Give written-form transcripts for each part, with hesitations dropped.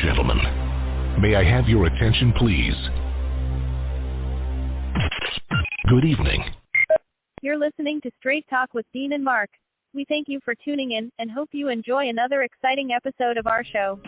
gentlemen, may I have your attention, please? Good evening. You're listening to Straight Talk with Dean and Mark. We thank you for tuning in and hope you enjoy another exciting episode of our show.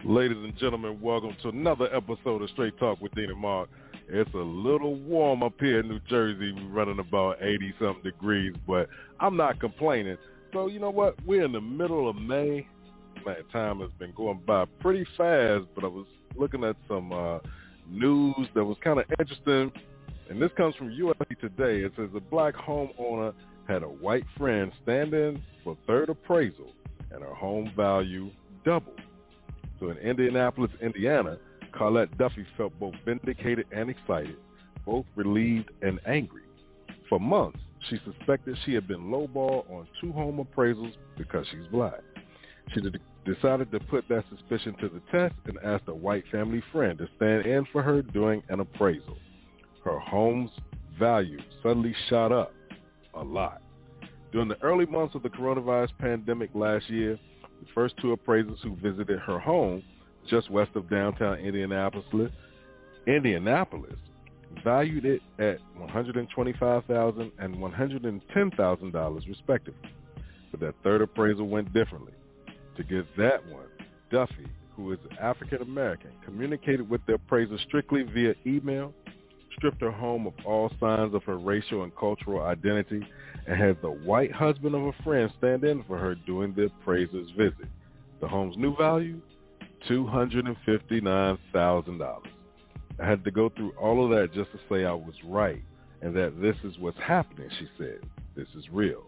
Ladies and gentlemen, welcome to another episode of Straight Talk with Dean and Mark. It's a little warm up here in New Jersey. We're running about 80-something degrees, but I'm not complaining. So you know what? We're in the middle of May. Man, time has been going by pretty fast, but I was looking at some news that was kind of interesting, and this comes from USA Today. It says a black homeowner had a white friend stand in for third appraisal, and her home value doubled. So in Indianapolis, Indiana, Carlette Duffy felt both vindicated and excited, both relieved and angry. For months, she suspected she had been lowballed on 2 home appraisals because she's black. She decided to put that suspicion to the test and asked a white family friend to stand in for her during an appraisal. Her home's value suddenly shot up a lot. During the early months of the coronavirus pandemic last year, the first 2 appraisers who visited her home just west of downtown Indianapolis valued it at $125,000 and $110,000 respectively. But that third appraisal went differently. To get that one, Duffy, who is African American, communicated with the appraiser strictly via email, stripped her home of all signs of her racial and cultural identity, and had the white husband of a friend stand in for her during the appraiser's visit. The home's new value, $259,000. I had to go through all of that just to say I was right and that this is what's happening, she said. This is real.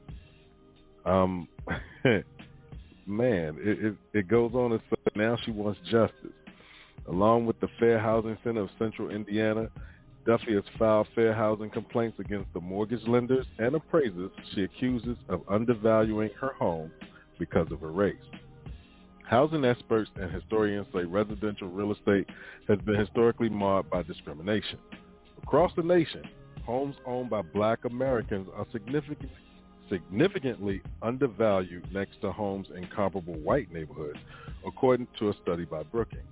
Man, it goes on and says now she wants justice. Along with the Fair Housing Center of Central Indiana, Duffy has filed fair housing complaints against the mortgage lenders and appraisers she accuses of undervaluing her home because of her race. Housing experts and historians say residential real estate has been historically marred by discrimination. Across the nation, homes owned by black Americans are significantly undervalued next to homes in comparable white neighborhoods, according to a study by Brookings.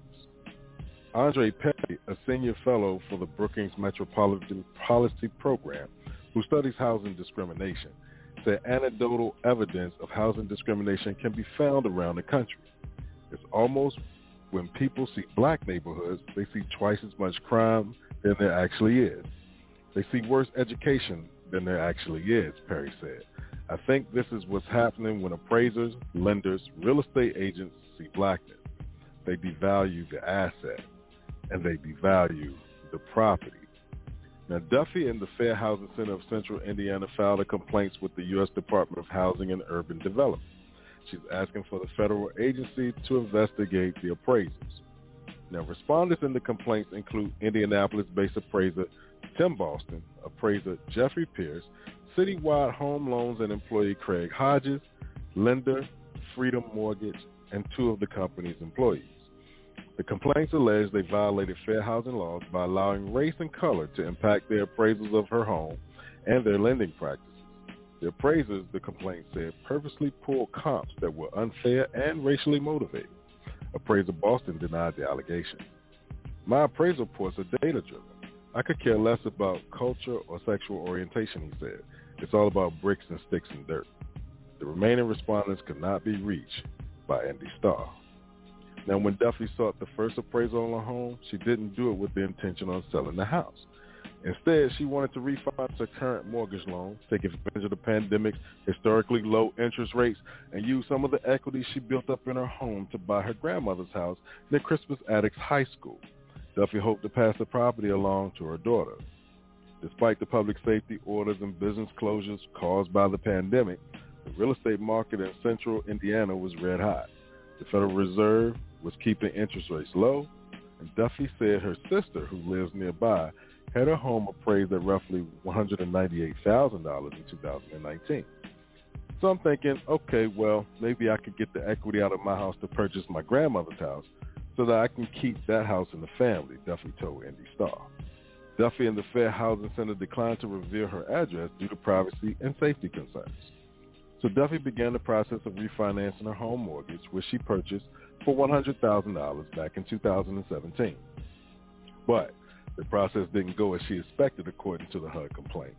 Andre Perry, a senior fellow for the Brookings Metropolitan Policy Program, who studies housing discrimination, said anecdotal evidence of housing discrimination can be found around the country. It's almost when people see black neighborhoods, they see twice as much crime than there actually is. They see worse education than there actually is, Perry said. I think this is what's happening when appraisers, lenders, real estate agents see blackness. They devalue the asset, and they devalue the property. Now, Duffy and the Fair Housing Center of Central Indiana filed a complaints with the U.S. Department of Housing and Urban Development. She's asking for the federal agency to investigate the appraisals. Now, respondents in the complaints include Indianapolis-based appraiser Tim Boston, appraiser Jeffrey Pierce, Citywide Home Loans and employee Craig Hodges, lender Freedom Mortgage, and 2 of the company's employees. The complaints allege they violated fair housing laws by allowing race and color to impact their appraisals of her home and their lending practices. The appraisers, the complaint said, purposely pulled comps that were unfair and racially motivated. Appraiser Boston denied the allegations. My appraisal reports are data-driven. I could care less about culture or sexual orientation, he said. It's all about bricks and sticks and dirt. The remaining respondents could not be reached by Andy Starr. Now, when Duffy sought the first appraisal on her home, she didn't do it with the intention on selling the house. Instead, she wanted to refinance her current mortgage loan, take advantage of the pandemic's historically low interest rates, and use some of the equity she built up in her home to buy her grandmother's house near Crispus Attucks High School. Duffy hoped to pass the property along to her daughter. Despite the public safety orders and business closures caused by the pandemic, the real estate market in central Indiana was red hot. The Federal Reserve was keeping interest rates low, and Duffy said her sister, who lives nearby, had her home appraised at roughly $198,000 in 2019. So I'm thinking, okay, well, maybe I could get the equity out of my house to purchase my grandmother's house so that I can keep that house in the family, Duffy told Indy Star. Duffy and the Fair Housing Center declined to reveal her address due to privacy and safety concerns. So Duffy began the process of refinancing her home mortgage, which she purchased for $100,000 back in 2017. But the process didn't go as she expected, according to the HUD complaint.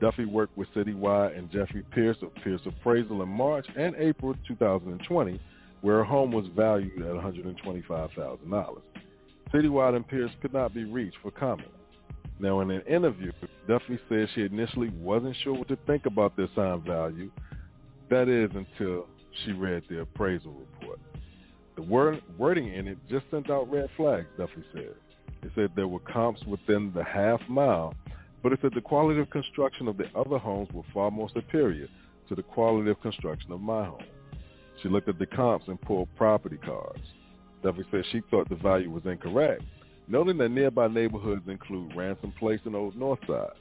Duffy worked with Citywide and Jeffrey Pierce of Pierce Appraisal in March and April 2020, where her home was valued at $125,000. Citywide and Pierce could not be reached for comment. Now, in an interview, Duffy said she initially wasn't sure what to think about the assigned value. That is, until she read the appraisal report. The wording in it just sent out red flags, Duffy said. It said there were comps within the half mile, but it said the quality of construction of the other homes were far more superior to the quality of construction of my home. She looked at the comps and pulled property cards. Duffy said she thought the value was incorrect, noting that nearby neighborhoods include Ransom Place and Old Northside.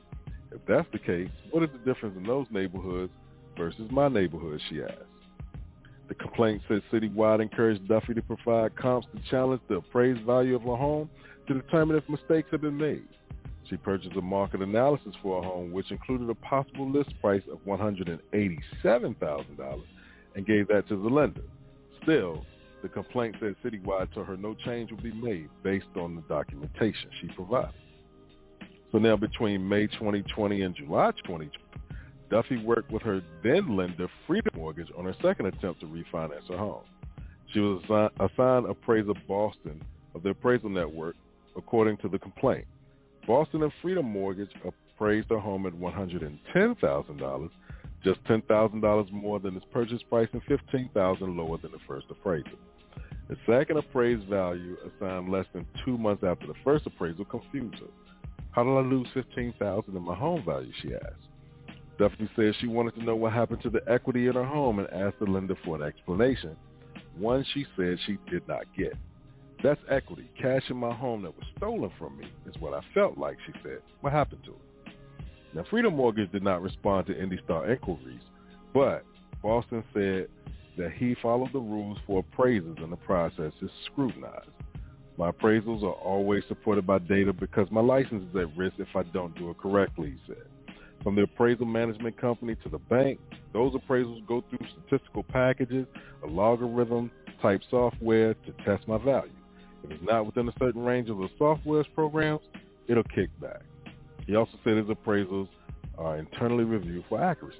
If that's the case, what is the difference in those neighborhoods versus my neighborhood, she asked. The complaint said Citywide encouraged Duffy to provide comps to challenge the appraised value of her home to determine if mistakes had been made. She purchased a market analysis for her home, which included a possible list price of $187,000 and gave that to the lender. Still, the complaint said Citywide told her no change would be made based on the documentation she provided. So now between May 2020 and July 2020, Duffy worked with her then lender, Freedom Mortgage, on her second attempt to refinance her home. She was assigned appraiser Boston of the appraisal network, according to the complaint. Boston and Freedom Mortgage appraised her home at $110,000, just $10,000 more than its purchase price and $15,000 lower than the first appraisal. The second appraised value, assigned less than 2 months after the first appraisal, confused her. How did I lose $15,000 in my home value, she asked. Duffy said she wanted to know what happened to the equity in her home and asked the lender for an explanation, one she said she did not get. That's equity, cash in my home that was stolen from me, is what I felt like, she said. What happened to it? Now, Freedom Mortgage did not respond to Indy Star inquiries, but Boston said that he followed the rules for appraisals and the process is scrutinized. My appraisals are always supported by data because my license is at risk if I don't do it correctly, he said. From the appraisal management company to the bank, those appraisals go through statistical packages, a logarithm-type software to test my value. If it's not within a certain range of the software's programs, it'll kick back. He also said his appraisals are internally reviewed for accuracy.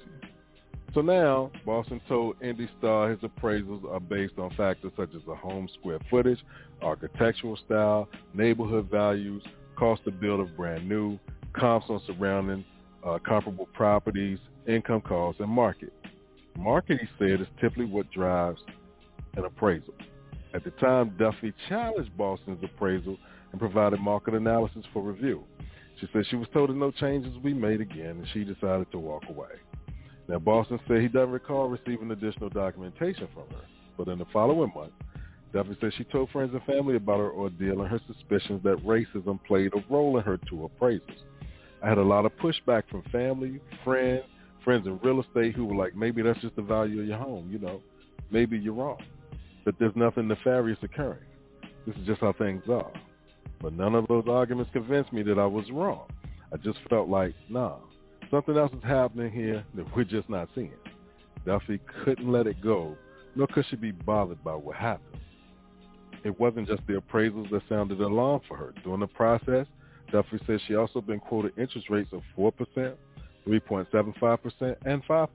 So now, Boston told Indy Star his appraisals are based on factors such as the home square footage, architectural style, neighborhood values, cost to build if brand new, comps on surrounding comparable properties, income costs, and market. Market, he said, is typically what drives an appraisal. At the time, Duffy challenged Boston's appraisal and provided market analysis for review. She said she was told that no changes would be made again, and she decided to walk away. Now, Boston said he doesn't recall receiving additional documentation from her, but in the following month, Duffy said she told friends and family about her ordeal and her suspicions that racism played a role in her two appraisals. I had a lot of pushback from family, friends in real estate who were like, maybe that's just the value of your home, maybe you're wrong, that there's nothing nefarious occurring. This is just how things are. But none of those arguments convinced me that I was wrong. I just felt like, something else is happening here that we're just not seeing. Duffy couldn't let it go, nor could she be bothered by what happened. It wasn't just the appraisals that sounded alarm for her. During the process, Duffy says she also been quoted interest rates of 4%, 3.75%, and 5%.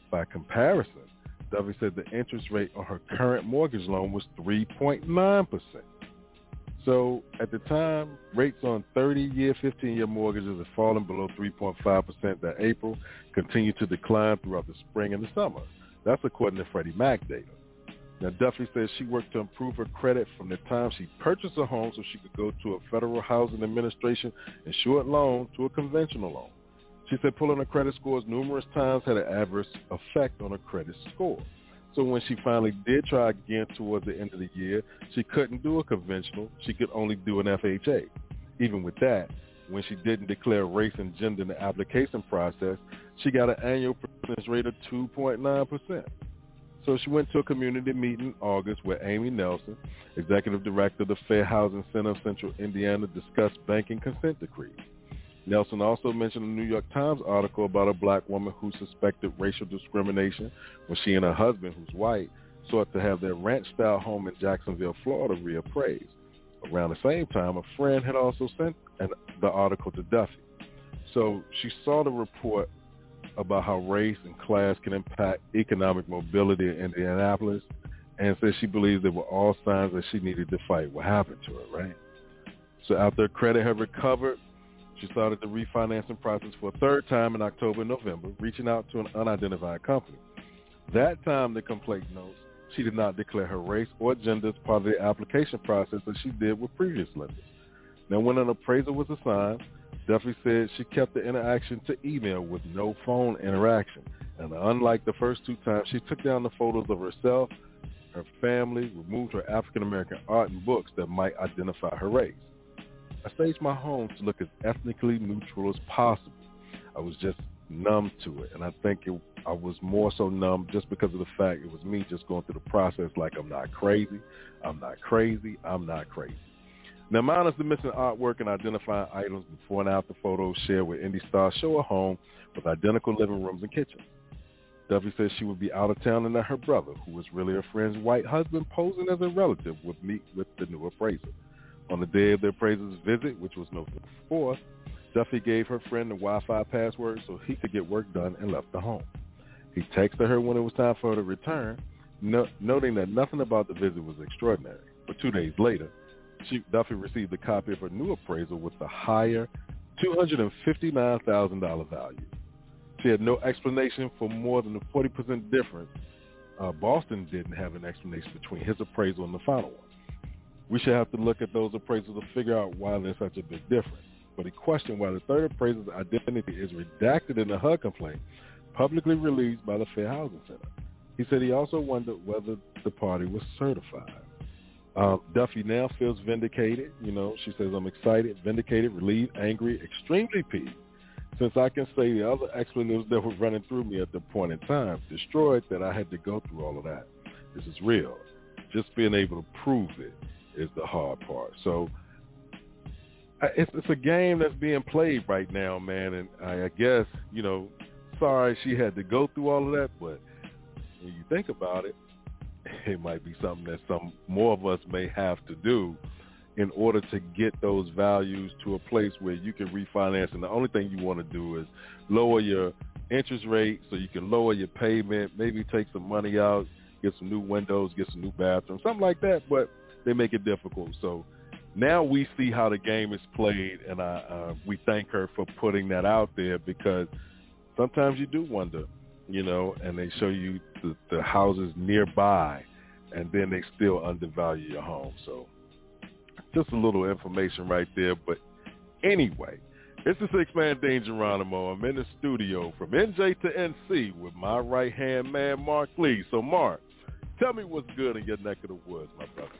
By comparison, Duffy said the interest rate on her current mortgage loan was 3.9%. So at the time, rates on 30-year, 15-year mortgages had fallen below 3.5% that April, continued to decline throughout the spring and the summer. That's according to Freddie Mac data. Now, Duffy says she worked to improve her credit from the time she purchased a home so she could go to a Federal Housing Administration insured loan to a conventional loan. She said pulling her credit scores numerous times had an adverse effect on her credit score. So when she finally did try again towards the end of the year, she couldn't do a conventional. She could only do an FHA. Even with that, when she didn't declare race and gender in the application process, she got an annual percentage rate of 2.9%. So she went to a community meeting in August where Amy Nelson, executive director of the Fair Housing Center of Central Indiana, discussed banking consent decrees. Nelson also mentioned a New York Times article about a black woman who suspected racial discrimination when she and her husband, who's white, sought to have their ranch-style home in Jacksonville, Florida, reappraised. Around the same time, a friend had also sent the article to Duffy. So she saw the report about how race and class can impact economic mobility in Indianapolis, and said she believes they were all signs that she needed to fight what happened to her, right? So after her credit had recovered, she started the refinancing process for a third time in October and November, reaching out to an unidentified company. That time, the complaint notes, she did not declare her race or gender as part of the application process as she did with previous lenders. Now, when an appraisal was assigned, Duffy said she kept the interaction to email with no phone interaction. And unlike the first two times, she took down the photos of herself, her family, removed her African-American art and books that might identify her race. I staged my home to look as ethnically neutral as possible. I was just numb to it, and I think I was more so numb just because of the fact it was me just going through the process like I'm not crazy, I'm not crazy, I'm not crazy. Now, minus the missing artwork and identifying items, before and after photos shared with Indy Star show a home with identical living rooms and kitchens. Duffy says she would be out of town and that her brother, who was really her friend's white husband posing as a relative, would meet with the new appraiser. On the day of the appraiser's visit, which was November 4th, Duffy gave her friend the Wi-Fi password so he could get work done and left the home. He texted her when it was time for her to return, noting that nothing about the visit was extraordinary. But 2 days later, Duffy received a copy of her new appraisal with the higher $259,000 value. She had no explanation for more than a 40% difference. Boston didn't have an explanation between his appraisal and the final one. We should have to look at those appraisals to figure out why there's such a big difference. But he questioned why the third appraiser's identity is redacted in the HUD complaint, publicly released by the Fair Housing Center. He said he also wondered whether the party was certified. Duffy now feels vindicated. She says, I'm excited, vindicated, relieved, angry, extremely peeved. Since I can say the other expletives that were running through me at the point in time, destroyed that I had to go through all of that. This is real. Just being able to prove it is the hard part. So it's a game that's being played right now, man. And I guess, sorry she had to go through all of that, but when you think about it, it might be something that some more of us may have to do in order to get those values to a place where you can refinance. And the only thing you want to do is lower your interest rate so you can lower your payment, maybe take some money out, get some new windows, get some new bathrooms, something like that, but they make it difficult. So now we see how the game is played, and we thank her for putting that out there, because sometimes you do wonder, and they show you the houses nearby, and then they still undervalue your home. So just a little information right there. But anyway, it's the Six-Man Dean Geronimo. I'm in the studio from NJ to NC with my right-hand man, Mark Lee. So, Mark, tell me what's good in your neck of the woods, my brother.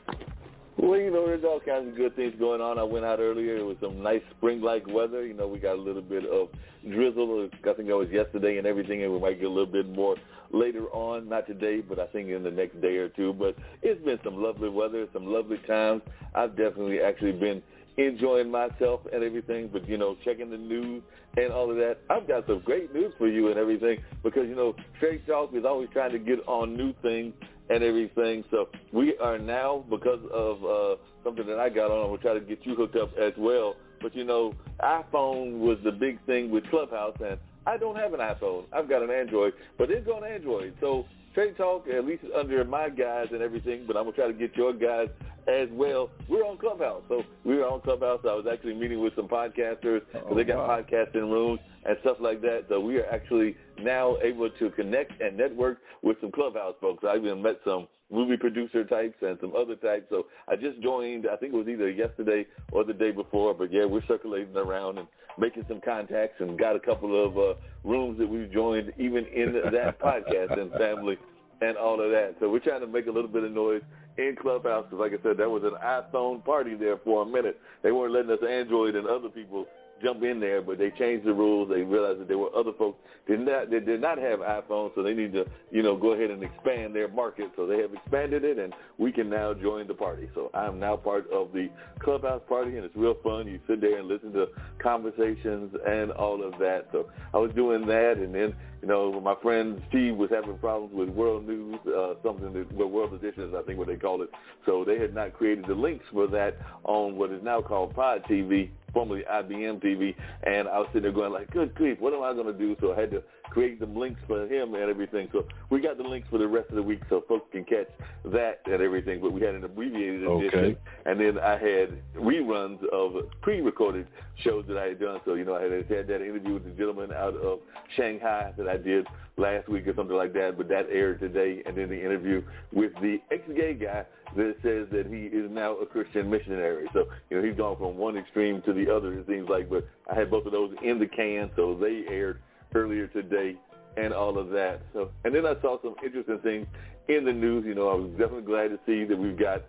Well, there's all kinds of good things going on. I went out earlier. It was some nice spring-like weather. We got a little bit of drizzle. I think that was yesterday and everything, and we might get a little bit more later on. Not today, but I think in the next day or two. But it's been some lovely weather, some lovely times. I've definitely actually been enjoying myself and everything, but, checking the news and all of that. I've got some great news for you and everything, because, Straight Talk is always trying to get on new things and everything. So we are now, because of something that I got on, I'm going to try to get you hooked up as well. But, iPhone was the big thing with Clubhouse, and I don't have an iPhone. I've got an Android, but it's on Android. So Straight Talk, at least under my guys and everything, but I'm going to try to get your guys as well. We're on Clubhouse. So we were on Clubhouse. I was actually meeting with some podcasters, because they got podcasting rooms and stuff like that. So we are actually now able to connect and network with some Clubhouse folks. I even met some movie producer types and some other types. So I just joined, I think it was either yesterday or the day before, but yeah, we're circulating around and making some contacts and got a couple of rooms that we've joined even in that podcast and family and all of that. So we're trying to make a little bit of noise in Clubhouse because, like I said, there was an iPhone party there for a minute. They weren't letting us Android and other people jump in there, but they changed the rules. They realized that there were other folks that did not have iPhones, so they need to, go ahead and expand their market. So they have expanded it, and we can now join the party. So I'm now part of the Clubhouse party, and it's real fun. You sit there and listen to conversations and all of that. So I was doing that, and then, my friend Steve was having problems with World News, World Editions, I think what they call it. So they had not created the links for that on what is now called Pod TV, formerly IBM TV, and I was sitting there going like, good grief, what am I going to do? So I had to create some links for him and everything. So we got the links for the rest of the week so folks can catch that and everything, but we had an abbreviated edition, and then I had reruns of pre-recorded shows that I had done. So, I had that interview with the gentleman out of Shanghai that I did last week or something like that, but that aired today, and then the interview with the ex-gay guy that says that he is now a Christian missionary. So, he's gone from one extreme to the other, it seems like, but I had both of those in the can, so they aired earlier today and all of that. So, and then I saw some interesting things in the news. I was definitely glad to see that we've got,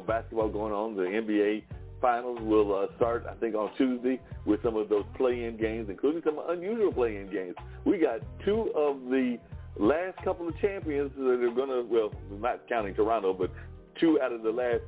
basketball going on. The NBA finals will start, I think, on Tuesday with some of those play-in games, including some unusual play-in games. We got two of the last couple of champions that are going to, well, not counting Toronto, but two out of the last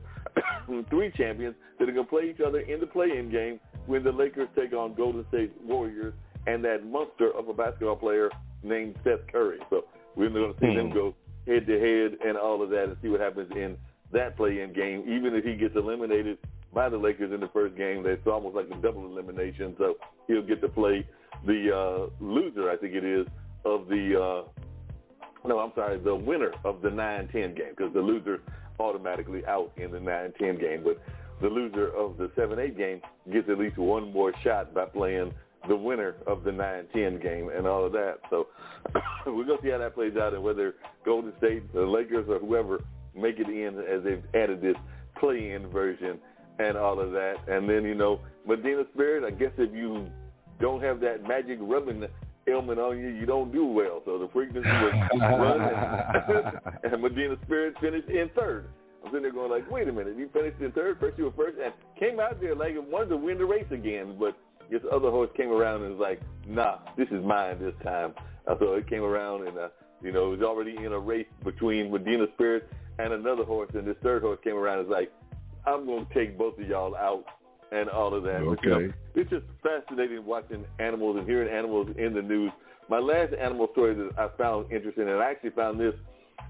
three champions that are going to play each other in the play-in game when the Lakers take on Golden State Warriors and that monster of a basketball player named Steph Curry. So we're going to see them go head-to-head and all of that and see what happens in that play-in game. Even if he gets eliminated by the Lakers in the first game, that's almost like a double elimination. So he'll get to play the loser, I think it is, of the the winner of the 9-10 game, because the loser automatically out in the 9-10 game. But the loser of the 7-8 game gets at least one more shot by playing the winner of the 9-10 game and all of that. So we're going to see how that plays out and whether Golden State, the Lakers, or whoever make it in as they've added this play-in version and all of that. And then, Medina Spirit, I guess if you don't have that magic rubbing ailment on you, you don't do well. So the frequency was run, and Medina Spirit finished in third. I'm sitting there going like, wait a minute, you finished in third, first you were first, and came out there like wanted to win the race again, but this other horse came around and was like, nah, this is mine this time. So it came around and, it was already in a race between Medina Spirit and another horse, and this third horse came around and was like, I'm going to take both of y'all out and all of that. Okay. But, it's just fascinating watching animals and hearing animals in the news. My last animal story that I found interesting, and I actually found this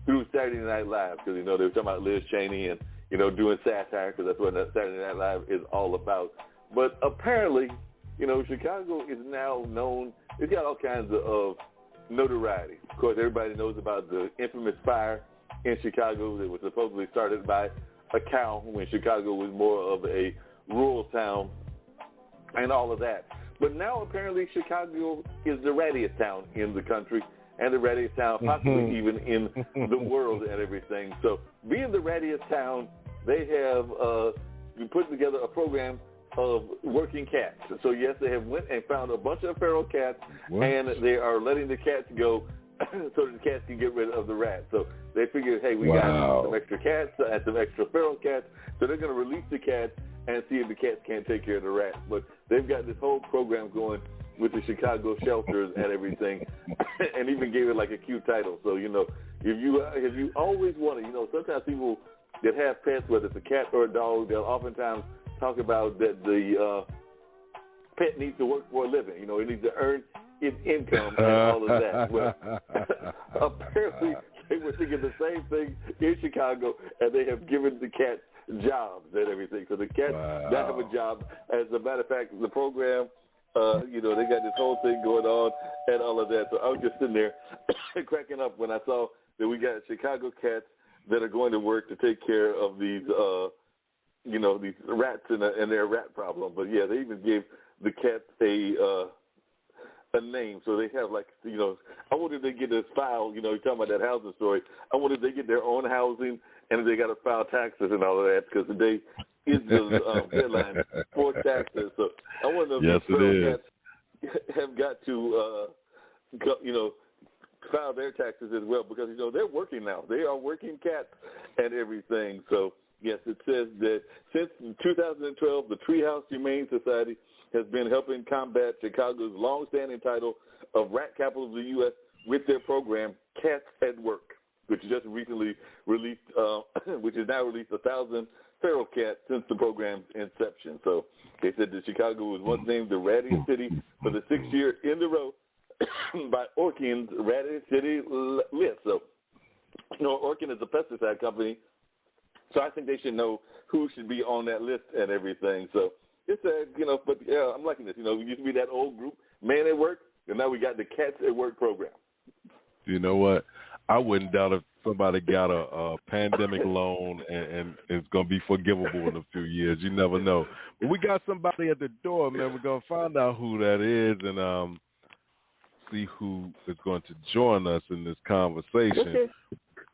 through Saturday Night Live, because, they were talking about Liz Cheney and, doing satire, because that's what Saturday Night Live is all about. But apparently, Chicago is now known, it's got all kinds of notoriety. Of course, everybody knows about the infamous fire in Chicago that was supposedly started by a cow when Chicago was more of a rural town and all of that. But now apparently Chicago is the rattiest town in the country and the rattiest town possibly even in the world and everything. So being the rattiest town, they have put together a program of working cats. So yes, they have went and found a bunch of feral cats, and they are letting the cats go so that the cats can get rid of the rats. So they figured, hey, we got some extra cats and some extra feral cats, so they're going to release the cats and see if the cats can't take care of the rats. But they've got this whole program going with the Chicago shelters and everything, and even gave it like a cute title. So, if you always wanted, sometimes people that have pets, whether it's a cat or a dog, they'll oftentimes talk about that the pet needs to work for a living. It needs to earn its income and all of that. Well, apparently they were thinking the same thing in Chicago, and they have given the cats jobs and everything. So the cats now have a job. As a matter of fact, the program, they got this whole thing going on and all of that. So I was just sitting there cracking up when I saw that we got Chicago cats that are going to work to take care of these these rats and their rat problem. But yeah, they even gave the cats a name. So they have I wonder if they get this file, you're talking about that housing story. I wonder if they get their own housing and they got to file taxes and all of that because today is the deadline for taxes. So I wonder if feral cats have got to, file their taxes as well because, they're working now. They are working cats and everything. So, yes, it says that since 2012, the Treehouse Humane Society has been helping combat Chicago's long-standing title of rat capital of the U.S. with their program, Cats at Work, which just recently released, which has now released 1,000 feral cats since the program's inception. So they said that Chicago was once named the rattiest city for the 6th year in a row by Orkin's rattiest city list. So, Orkin is a pesticide company, so I think they should know who should be on that list and everything. So it's but yeah, I'm liking this. We used to be that old group, Man at Work, and now we got the Cats at Work program. You know what? I wouldn't doubt if somebody got a pandemic loan and it's going to be forgivable in a few years. You never know. But we got somebody at the door, man. We're going to find out who that is and see who is going to join us in this conversation.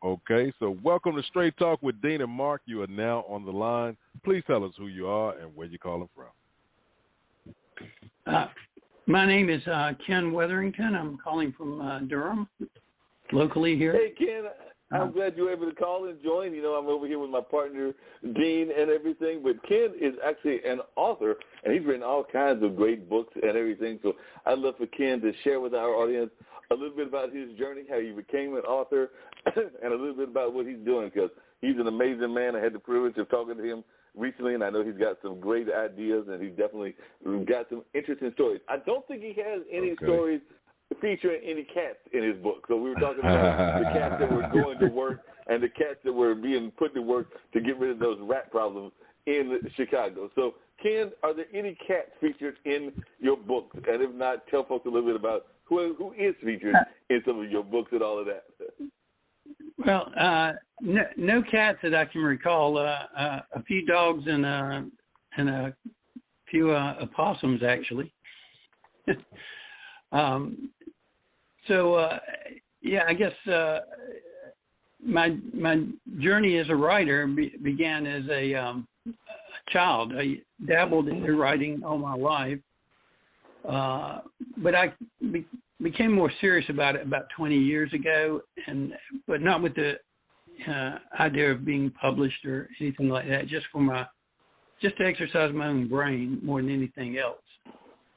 Okay, so welcome to Straight Talk with Dean and Mark. You are now on the line. Please tell us who you are and where you're calling from. My name is Ken Wetherington. I'm calling from Durham, locally here. Hey, Ken, I'm glad you were able to call and join. I'm over here with my partner, Dean, and everything. But Ken is actually an author, and he's written all kinds of great books and everything. So I'd love for Ken to share with our audience a little bit about his journey, how he became an author, and a little bit about what he's doing, because he's an amazing man. I had the privilege of talking to him recently, and I know he's got some great ideas, and he's definitely got some interesting stories. I don't think he has any stories featuring any cats in his book. So we were talking about the cats that were going to work and the cats that were being put to work to get rid of those rat problems in Chicago. So, Ken, are there any cats featured in your books? And if not, tell folks a little bit about who is featured in some of your books and all of that. Well, no cats that I can recall. A few dogs and a few opossums, actually. I guess my journey as a writer began as a child. I dabbled in writing all my life, but I became more serious about it about 20 years ago, but not with the idea of being published or anything like that. Just to exercise my own brain more than anything else.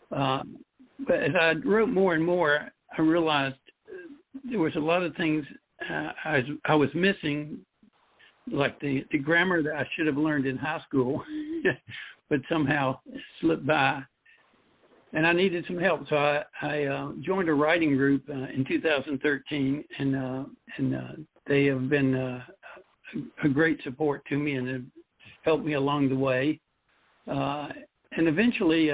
But as I wrote more and more, I realized there was a lot of things I was missing, like the grammar that I should have learned in high school, but somehow slipped by. And I needed some help, so I joined a writing group in 2013, and they have been a great support to me and have helped me along the way. And eventually,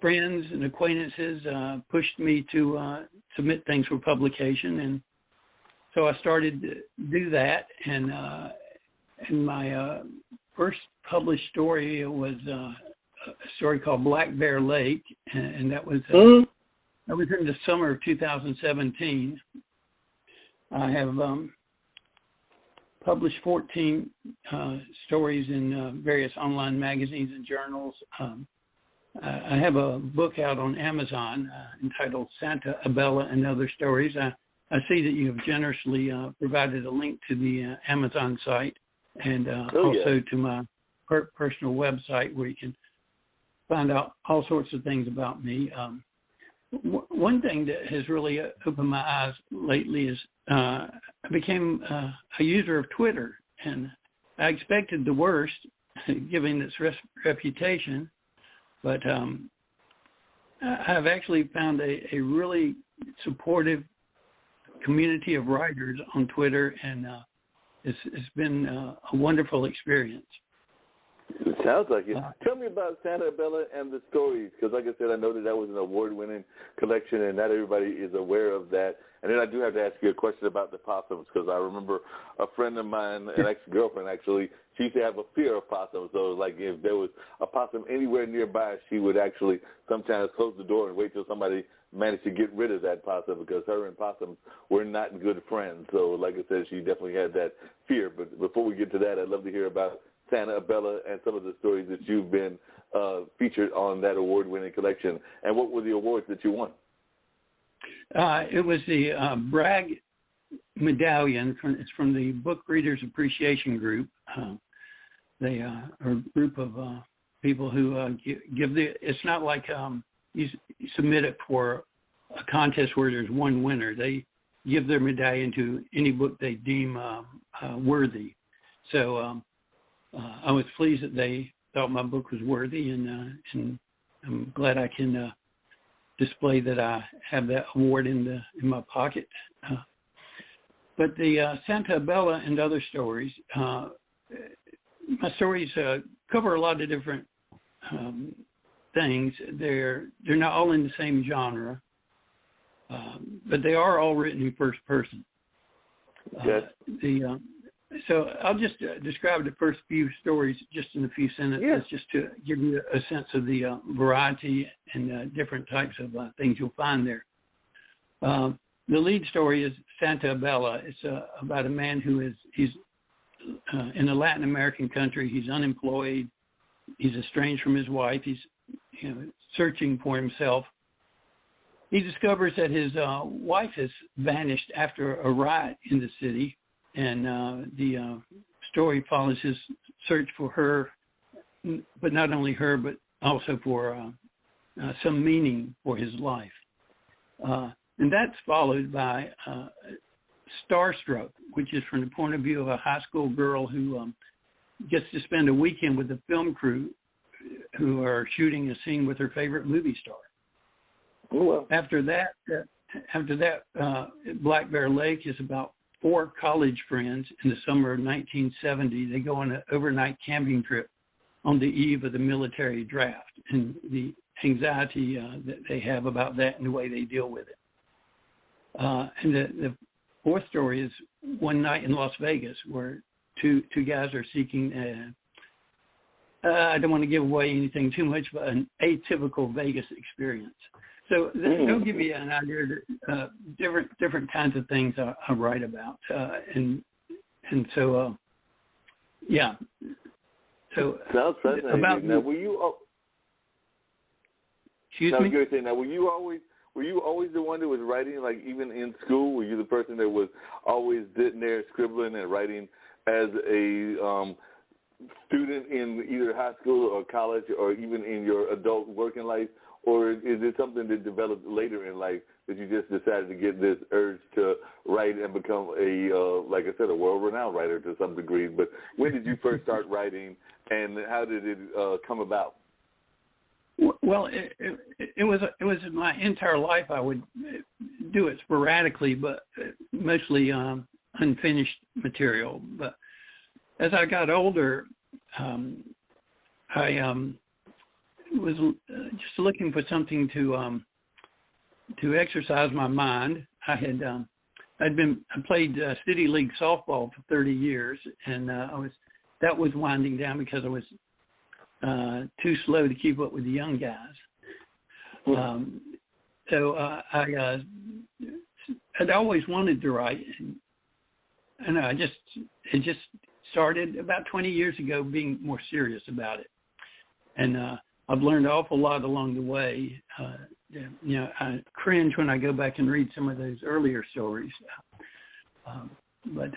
friends and acquaintances pushed me to submit things for publication, and so I started to do that. And my first published story was a story called Black Bear Lake, and that was in the summer of 2017. I have published 14 stories in various online magazines and journals. I have a book out on Amazon entitled Santa Abella and Other Stories. I see that you have generously provided a link to the Amazon site and also to my personal website where you can find out all sorts of things about me. One thing that has really opened my eyes lately is I became a user of Twitter, and I expected the worst, given its reputation. But I've actually found a really supportive community of writers on Twitter, and it's been a wonderful experience. It sounds like it. Tell me about Santa Abella and the stories, because like I said, I know that was an award-winning collection, and not everybody is aware of that. And then I do have to ask you a question about the possums, because I remember a friend of mine, an ex-girlfriend actually, she used to have a fear of possums. So like if there was a possum anywhere nearby, she would actually sometimes close the door and wait till somebody managed to get rid of that possum because her and possums were not good friends. So, like I said, she definitely had that fear. But before we get to that, I'd love to hear about Santa Bella and some of the stories that you've been featured on that award-winning collection. And what were the awards that you won? It was the Bragg Medallion. It's from the Book Readers Appreciation Group. They are a group of people who give the. It's not like you submit it for a contest where there's one winner. They give their medallion to any book they deem worthy. So I was pleased that they thought my book was worthy, and I'm glad I can display that I have that award in my pocket. But the Santa Bella and other stories, my stories cover a lot of different things. They're not all in the same genre, but they are all written in first person. Yes. So I'll just describe the first few stories just in a few sentences, just to give you a sense of the variety and different types of things you'll find there. The lead story is Santa Bella. It's about a man he's in a Latin American country. He's unemployed. He's estranged from his wife. He's searching for himself. He discovers that his wife has vanished after a riot in the city, and the story follows his search for her, but not only her, but also for some meaning for his life. And that's followed by Starstruck, which is from the point of view of a high school girl who gets to spend a weekend with the film crew who are shooting a scene with her favorite movie star. Well. After that, Black Bear Lake is about 4 college friends in the summer of 1970. They go on an overnight camping trip on the eve of the military draft, and the anxiety that they have about that and the way they deal with it. And the fourth story is One Night in Las Vegas, where two guys are seeking I don't want to give away anything too much, but an atypical Vegas experience. So they'll give you an idea of different kinds of things I write about, and so yeah. So sounds fascinating. About now, were you? Excuse me. I was going to say, now, were you always the one that was writing, like even in school? Were you the person that was always sitting there scribbling and writing as a student in either high school or college, or even in your adult working life? Or is it something that developed later in life that you just decided to get this urge to write and become like I said, a world-renowned writer to some degree? But when did you first start writing, and how did it come about? Well, it was my entire life. I would do it sporadically, but mostly unfinished material. But as I got older, I was just looking for something to exercise my mind. I played city league softball for 30 years, and that was winding down because I was too slow to keep up with the young guys. So I'd always wanted to write, and it just started about 20 years ago, being more serious about it. And I've learned an awful lot along the way. I cringe when I go back and read some of those earlier stories. But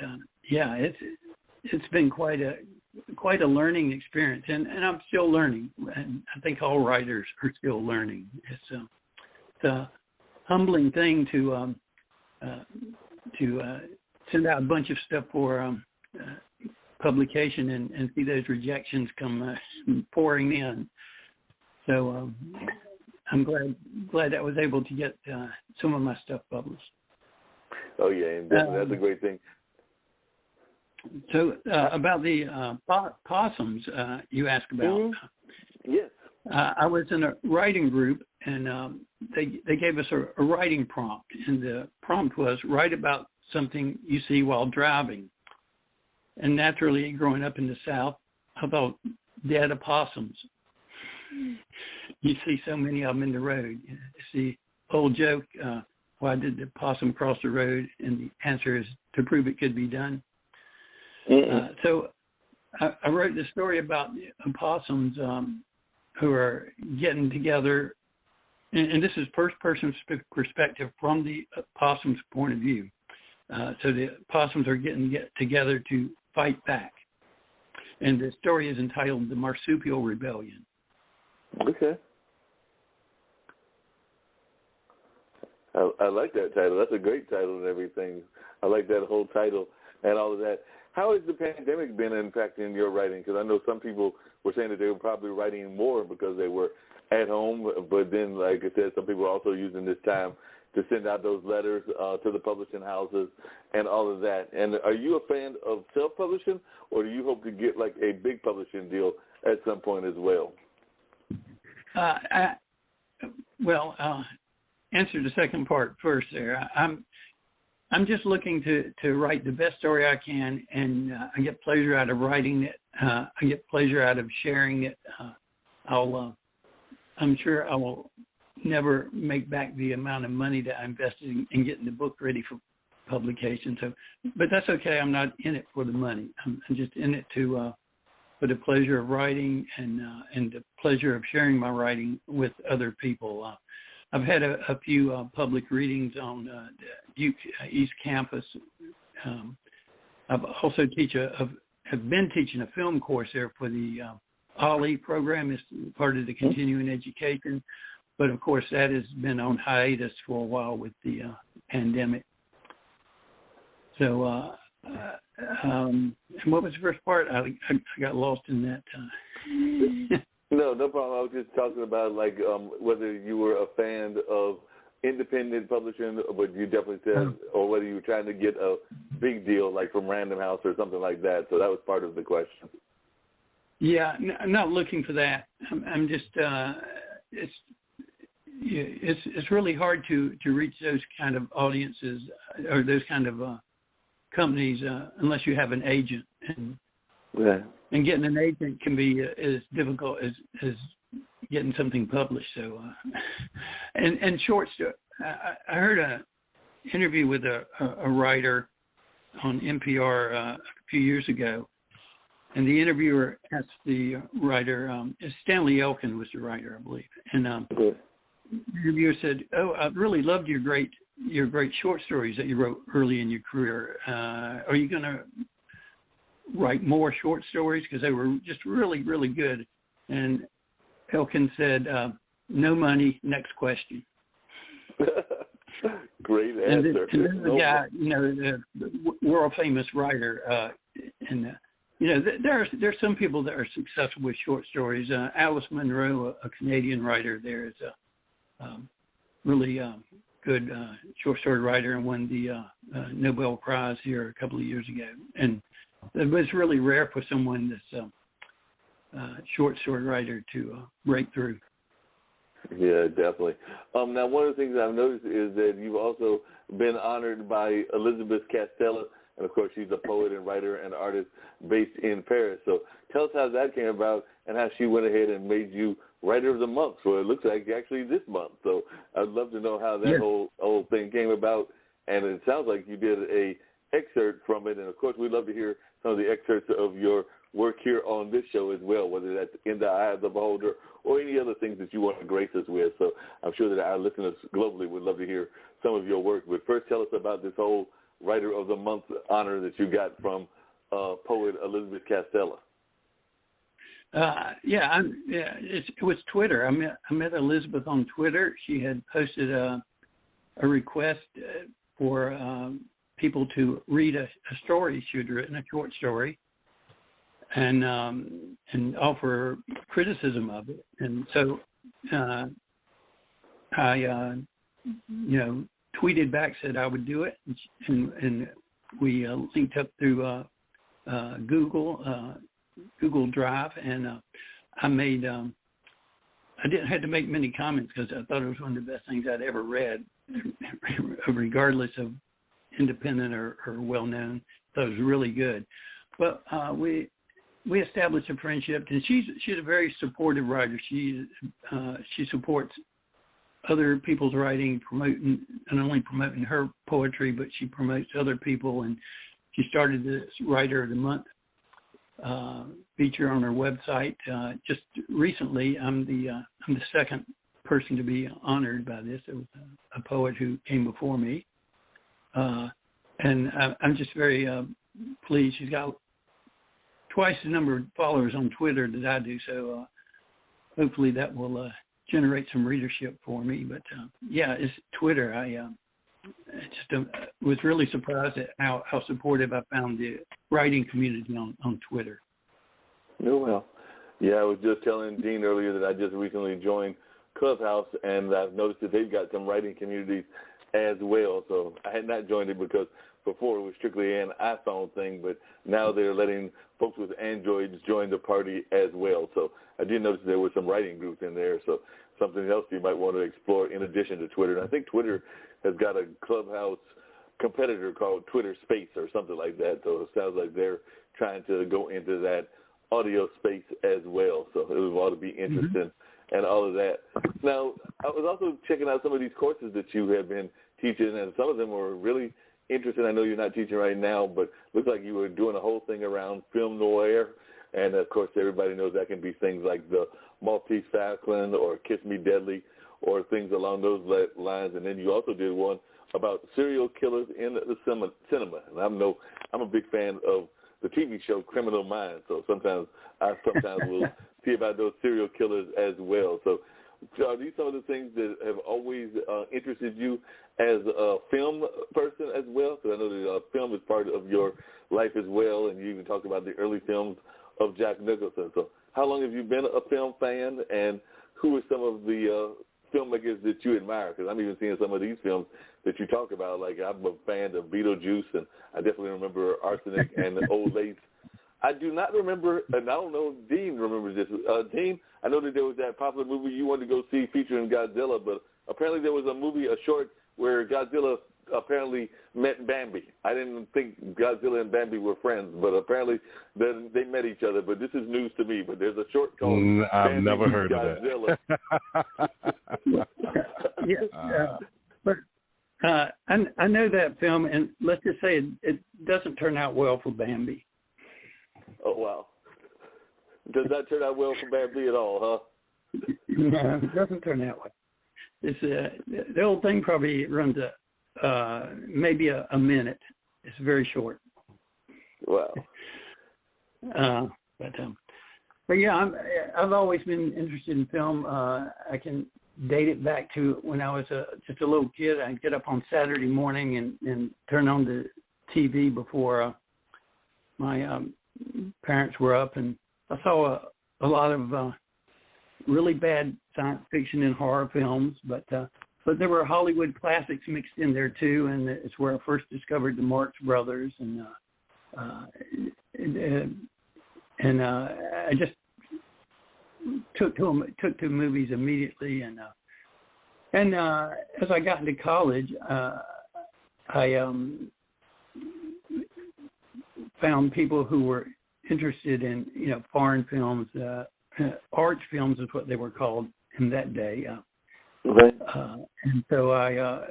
it's been quite a learning experience, and I'm still learning. And I think all writers are still learning. It's a humbling thing to send out a bunch of stuff for publication and see those rejections come pouring in. So I'm glad I was able to get some of my stuff published. Oh yeah, and that's a great thing. So about the possums you asked about. Mm-hmm. Yes. I was in a writing group, and they gave us a writing prompt, and the prompt was write about something you see while driving. And naturally, growing up in the South, I thought dead opossums. You see so many of them in the road. You see old joke, why did the possum cross the road? And the answer is to prove it could be done. So I wrote this story about opossums who are getting together, and this is first-person perspective from the opossum's point of view. So the opossums are getting together to fight back. And the story is entitled The Marsupial Rebellion. Okay. I like that title. That's a great title and everything. I like that whole title and all of that. How has the pandemic been impacting your writing? Because I know some people were saying that they were probably writing more because they were at home, but then, like I said, some people are also using this time to send out those letters to the publishing houses and all of that. And are you a fan of self-publishing, or do you hope to get like a big publishing deal at some point as well? Answer the second part first there. I'm just looking to write the best story I can, and I get pleasure out of writing it. I get pleasure out of sharing it. I'm sure I will never make back the amount of money that I invested in getting the book ready for publication. So, but that's okay. I'm not in it for the money. I'm just in it for the pleasure of writing and the pleasure of sharing my writing with other people. I've had a few public readings on the Duke East Campus. I've also have been teaching a film course there for the OLLI program. It's part of the continuing education. But, of course, that has been on hiatus for a while with the pandemic. So, and what was the first part? I got lost in that. No problem. I was just talking about, like, whether you were a fan of independent publishing, but you definitely said, or whether you were trying to get a big deal, like from Random House or something like that. So that was part of the question. Yeah, I'm not looking for that. I'm just, it's really hard to reach those kind of audiences or those kind of companies unless you have an agent. And getting an agent can be as difficult as getting something published. So, and short story. I heard an interview with a writer on NPR a few years ago, and the interviewer asked the writer, Stanley Elkin was the writer, I believe, and the interviewer said, "Oh, I really loved your great short stories that you wrote early in your career. Are you going to write more short stories, because they were just really, really good?" And Elkin said, "No money, next question." Great answer. And then the guy, the world famous writer, there's some people that are successful with short stories. Alice Munro, a Canadian writer, there is a really good short story writer and won the Nobel Prize here a couple of years ago. And it was really rare for someone that's short story writer to break through. Yeah, definitely. Now, one of the things I've noticed is that you've also been honored by Elizabeth Castella, and of course she's a poet and writer and artist based in Paris. So tell us how that came about and how she went ahead and made you Writer of the Month. So it looks like actually this month. So I'd love to know how that whole thing came about. And it sounds like you did a excerpt from it. And of course, we'd love to hear some of the excerpts of your work here on this show as well, whether that's In the Eye of the Beholder or any other things that you want to grace us with. So I'm sure that our listeners globally would love to hear some of your work. But first, tell us about this whole Writer of the Month honor that you got from poet Elizabeth Castella. It was Twitter. I met Elizabeth on Twitter. She had posted a request for people to read a story she had written, a short story, and offer criticism of it. And so I tweeted back, said I would do it, and we linked up through Google Drive, and I made. I didn't have to make many comments because I thought it was one of the best things I'd ever read, regardless of independent or well known. So it was really good. But we established a friendship, and she's a very supportive writer. She supports other people's writing, not only promoting her poetry, but she promotes other people. And she started this Writer of the Month feature on her website. Just recently, I'm the second person to be honored by this. There was a poet who came before me, and I'm just very pleased. She's got twice the number of followers on Twitter that I do, so hopefully that will generate some readership for me. But yeah, it's Twitter. I just was really surprised at how supportive I found the writing community on Twitter. Oh, well. Yeah, I was just telling Dean earlier that I just recently joined Clubhouse, and I've noticed that they've got some writing communities as well. So I had not joined it because before it was strictly an iPhone thing, but now they're letting folks with Androids join the party as well. So I did notice there were some writing groups in there, so something else you might want to explore in addition to Twitter. And I think Twitter has got a Clubhouse competitor called Twitter Space or something like that. So it sounds like they're trying to go into that audio space as well. So it ought to be interesting and all of that. Now, I was also checking out some of these courses that you have been teaching, and some of them were really interesting. I know you're not teaching right now, but looks like you were doing a whole thing around film noir. And, of course, everybody knows that can be things like the Maltese Falcon or Kiss Me Deadly or things along those lines. And then you also did one about serial killers in the cinema. And I'm a big fan of the TV show Criminal Minds. So sometimes will see about those serial killers as well. So are these some of the things that have always interested you as a film person as well? Because I know that film is part of your life as well, and you even talked about the early films of Jack Nicholson. So how long have you been a film fan, and who are some of the filmmakers that you admire? Because I'm even seeing some of these films that you talk about. Like, I'm a fan of Beetlejuice, and I definitely remember Arsenic and Old Lace. I do not remember, and I don't know if Dean remembers this. Dean, I know that there was that popular movie you wanted to go see featuring Godzilla, but apparently there was a short, where Godzilla apparently met Bambi. I didn't think Godzilla and Bambi were friends, but apparently they met each other. But this is news to me. But there's a short called I've Bambi never heard Godzilla. of that. But I know that film, and let's just say it doesn't turn out well for Bambi. Oh, wow. Does that turn out well for Bambi at all, huh? No, it doesn't turn out well. It's the whole thing probably runs maybe a minute. It's very short. Wow. But yeah, I've always been interested in film. I can date it back to when I was just a little kid. I'd get up on Saturday morning and turn on the TV before my parents were up, and I saw a lot of really bad science fiction and horror films, but there were Hollywood classics mixed in there too, and it's where I first discovered the Marx Brothers, and I just took to movies immediately, and as I got into college, I found people who were interested in foreign films. Arts films is what they were called in that day. And so I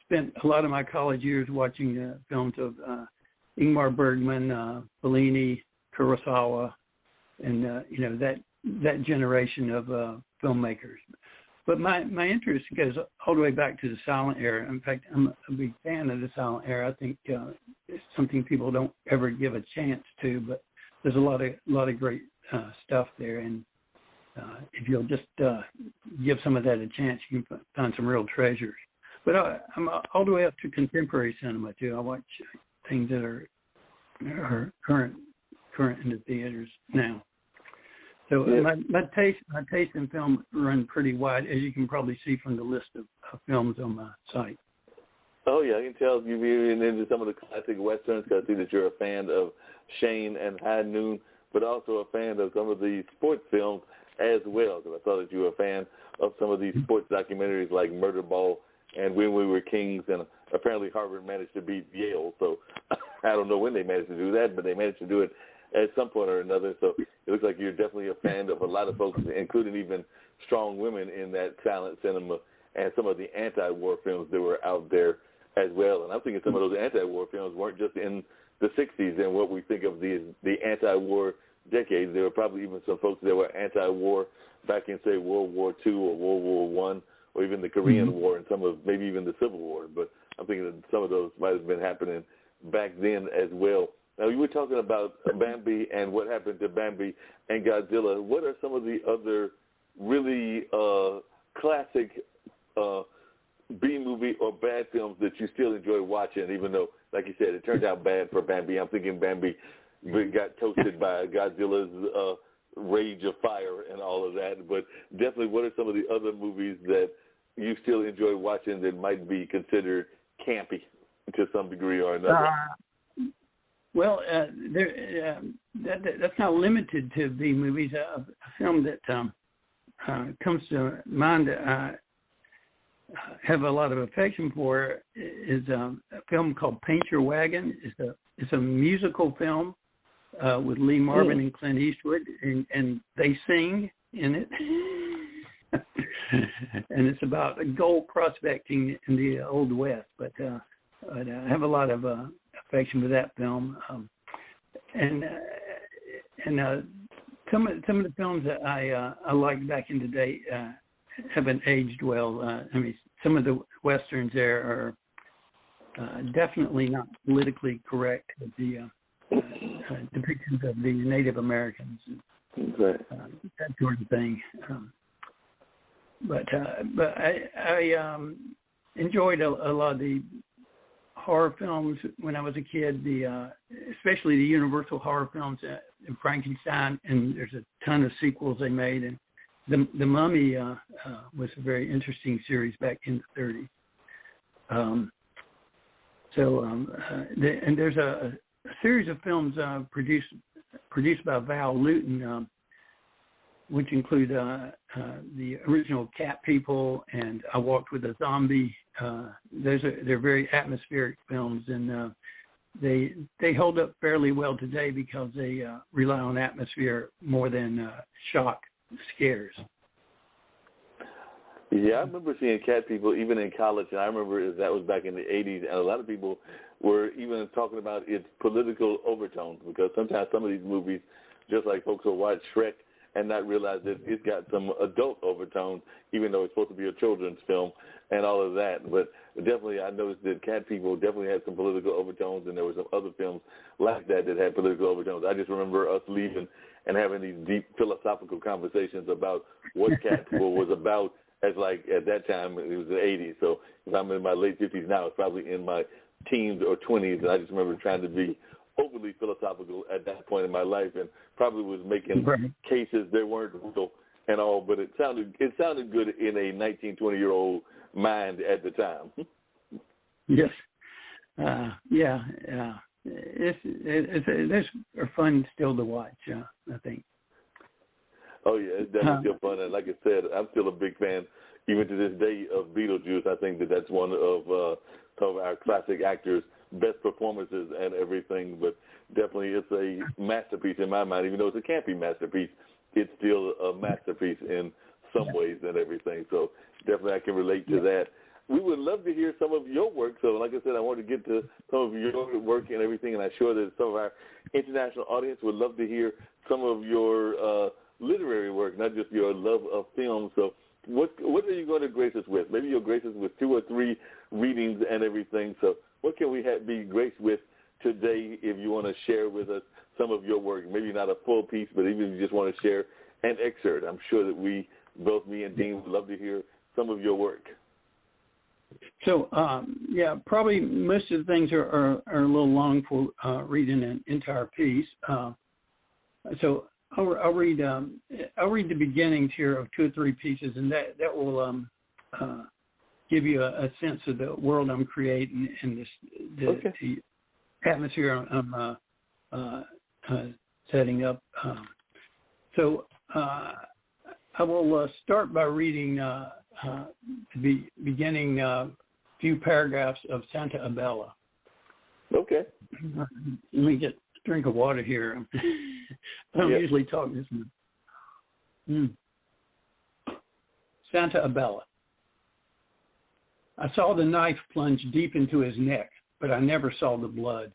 spent a lot of my college years watching films of Ingmar Bergman, Fellini, Kurosawa, and that generation of filmmakers. But my interest goes all the way back to the silent era. In fact, I'm a big fan of the silent era. I think it's something people don't ever give a chance to, but there's a lot of great stuff there, and if you'll just give some of that a chance, you can find some real treasures. But I'm all the way up to contemporary cinema too. I watch things that are current in the theaters now. So my taste in film run pretty wide, as you can probably see from the list of films on my site. Oh yeah, I can tell you've been into some of the classic westerns. Because I see that you're a fan of Shane and High Noon, but also a fan of some of the sports films as well. Because I saw that you were a fan of some of these sports documentaries like Murder Ball and When We Were Kings, and apparently Harvard managed to beat Yale. So I don't know when they managed to do that, but they managed to do it at some point or another. So it looks like you're definitely a fan of a lot of folks, including even strong women in that silent cinema and some of the anti-war films that were out there as well. And I'm thinking some of those anti-war films weren't just in the 60s and what we think of the anti-war decades. There were probably even some folks that were anti-war back in, say, World War II or World War I, or even the Korean War and some of maybe even the Civil War. But I'm thinking that some of those might have been happening back then as well. Now, you were talking about Bambi and what happened to Bambi and Godzilla. What are some of the other really classic B-movie or bad films that you still enjoy watching, even though, like you said, it turned out bad for Bambi? I'm thinking Bambi got toasted by Godzilla's rage of fire and all of that. But definitely, what are some of the other movies that you still enjoy watching that might be considered campy to some degree or another? Well, that's not limited to B movies. A film that comes to mind that I have a lot of affection for is a film called Paint Your Wagon. It's a musical film with Lee Marvin and Clint Eastwood, and they sing in it. And it's about gold prospecting in the Old West. But I have a lot of affection for that film. And some of the films that I liked back in the day haven't aged well. I mean, some of the westerns there are definitely not politically correct with the depictions of the Native Americans, that sort of thing. But I enjoyed a lot of the horror films when I was a kid, especially the Universal horror films, Frankenstein, and there's a ton of sequels they made. And the Mummy was a very interesting series back in the 30s. And there's a series of films produced by Val Lewton, which include the original Cat People and I Walked with a Zombie. They're very atmospheric films, and they hold up fairly well today because they rely on atmosphere more than shock scares. Yeah, I remember seeing Cat People even in college, and I remember that was back in the 80s, and a lot of people were even talking about its political overtones, because sometimes some of these movies, just like folks will watch Shrek and not realize that it's got some adult overtones, even though it's supposed to be a children's film and all of that. But definitely I noticed that Cat People definitely had some political overtones, and there were some other films like that had political overtones. I just remember us leaving and having these deep philosophical conversations about what Cat People was about, as like at that time it was the 80s. So if I'm in my late 50s now, it's probably in my teens or 20s, and I just remember trying to be overly philosophical at that point in my life, and probably was making cases that weren't real and all, but it sounded good in a 19, 20-year-old mind at the time. Yes. It's fun still to watch, I think. Oh, yeah, it's definitely still fun. And like I said, I'm still a big fan, even to this day, of Beetlejuice. I think that's one of some of our classic actors' best performances and everything. But definitely it's a masterpiece in my mind. Even though it's a campy masterpiece, it's still a masterpiece in some ways and everything. So definitely I can relate to that. We would love to hear some of your work. So like I said, I want to get to some of your work and everything, and I'm sure that some of our international audience would love to hear some of your literary work, not just your love of film. So what are you going to grace us with? Maybe you'll grace us with 2 or 3 readings and everything. So what can we be graced with today if you want to share with us some of your work? Maybe not a full piece, but even if you just want to share an excerpt. I'm sure that both me and Dean, would love to hear some of your work. So, probably most of the things are a little long for reading an entire piece. So I'll read the beginnings here of 2 or 3 pieces, and that will give you a sense of the world I'm creating and the atmosphere I'm setting up. So I will start by reading the beginning few paragraphs of Santa Abella. Okay. Let me get a drink of water here. I don't usually talk this much. Santa Abella. I saw the knife plunge deep into his neck, but I never saw the blood.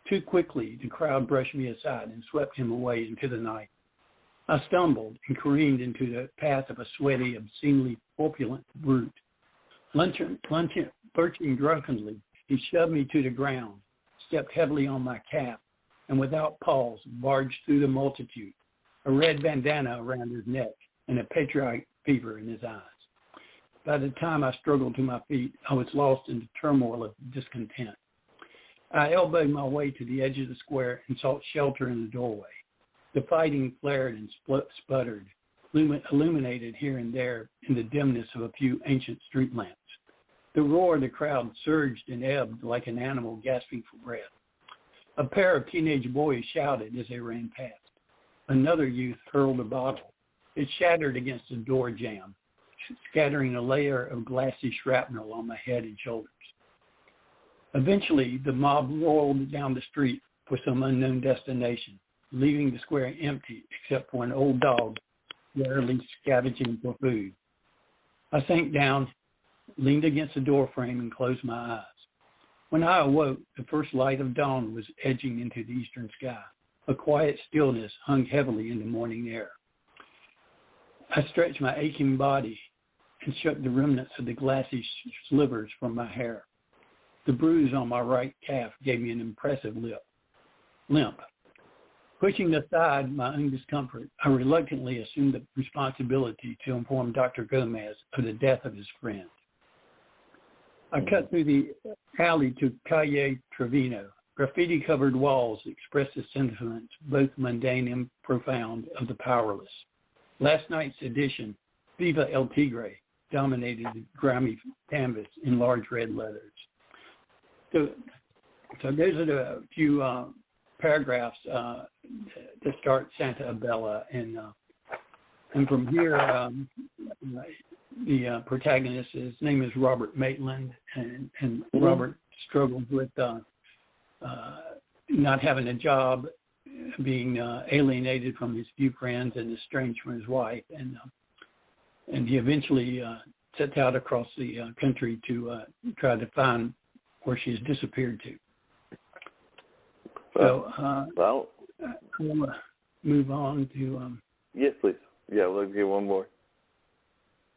Too quickly, the crowd brushed me aside and swept him away into the night. I stumbled and careened into the path of a sweaty, obscenely opulent brute. Lurching drunkenly, he shoved me to the ground, stepped heavily on my calf, and without pause barged through the multitude, a red bandana around his neck and a patriotic fever in his eyes. By the time I struggled to my feet, I was lost in the turmoil of discontent. I elbowed my way to the edge of the square and sought shelter in the doorway. The fighting flared and sputtered, illuminated here and there in the dimness of a few ancient street lamps. The roar of the crowd surged and ebbed like an animal gasping for breath. A pair of teenage boys shouted as they ran past. Another youth hurled a bottle. It shattered against the door jamb, scattering a layer of glassy shrapnel on my head and shoulders. Eventually, the mob rolled down the street for some unknown destination, leaving the square empty except for an old dog warily scavenging for food. I sank down, leaned against the door frame, and closed my eyes. When I awoke, the first light of dawn was edging into the eastern sky. A quiet stillness hung heavily in the morning air. I stretched my aching body and shook the remnants of the glassy slivers from my hair. The bruise on my right calf gave me an impressive limp. Pushing aside my own discomfort, I reluctantly assumed the responsibility to inform Dr. Gomez of the death of his friend. I cut through the alley to Calle Trevino. Graffiti-covered walls expressed the sentiments, both mundane and profound, of the powerless. Last night's edition, Viva El Tigre, dominated the grimy canvas in large red letters. So those are the few paragraphs that start Santa Abella, and from here, the protagonist, his name is Robert Maitland, and Robert struggled with not having a job, being alienated from his few friends and estranged from his wife, and he eventually sets out across the country to try to find where she has disappeared to. So, well, we'll move on to. Yes, please. Yeah, we'll get one more.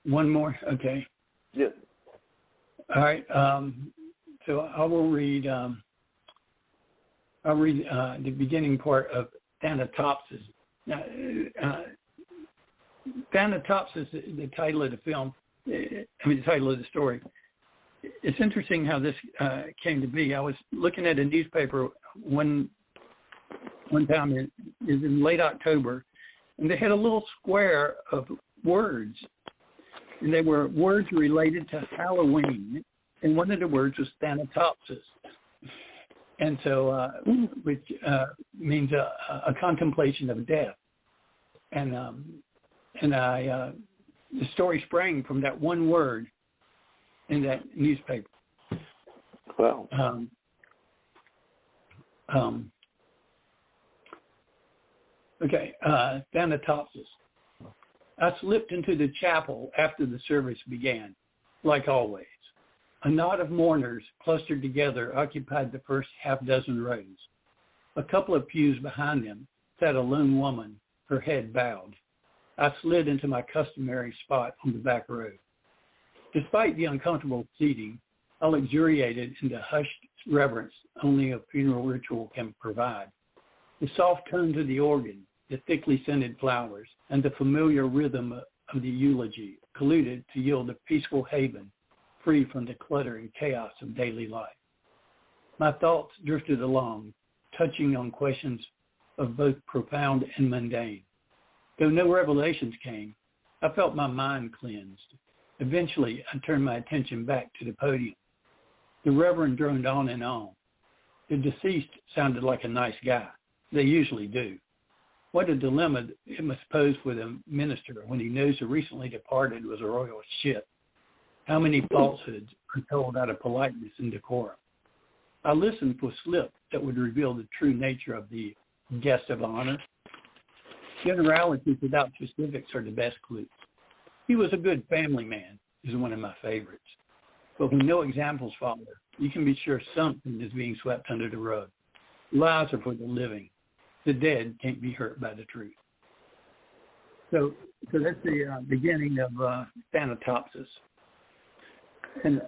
One more, okay. Yes. All right. So I will read. I'll read the beginning part of Thanatopsis. Now, Thanatopsis, the title of the film. The title of the story. It's interesting how this came to be. I was looking at a newspaper one time. It was in late October, and they had a little square of words, and they were words related to Halloween, and one of the words was Thanatopsis, and so which means a contemplation of death, and I the story sprang from that one word in that newspaper. Wow. Okay, Thanatopsis. I slipped into the chapel after the service began, like always. A knot of mourners clustered together occupied the first half dozen rows. A couple of pews behind them sat a lone woman, her head bowed. I slid into my customary spot on the back row. Despite the uncomfortable seating, I luxuriated in the hushed reverence only a funeral ritual can provide. The soft tones of the organ, the thickly scented flowers, and the familiar rhythm of the eulogy colluded to yield a peaceful haven, free from the clutter and chaos of daily life. My thoughts drifted along, touching on questions of both profound and mundane. Though no revelations came, I felt my mind cleansed. Eventually, I turned my attention back to the podium. The Reverend droned on and on. The deceased sounded like a nice guy. They usually do. What a dilemma it must pose for the minister when he knows the recently departed was a royal shit. How many falsehoods are told out of politeness and decorum? I listened for a slip that would reveal the true nature of the guest of honor. Generalities without specifics are the best clues. He was a good family man is one of my favorites. But when no examples follow, you can be sure something is being swept under the rug. Lies are for the living. The dead can't be hurt by the truth. So that's the beginning of Thanatopsis. And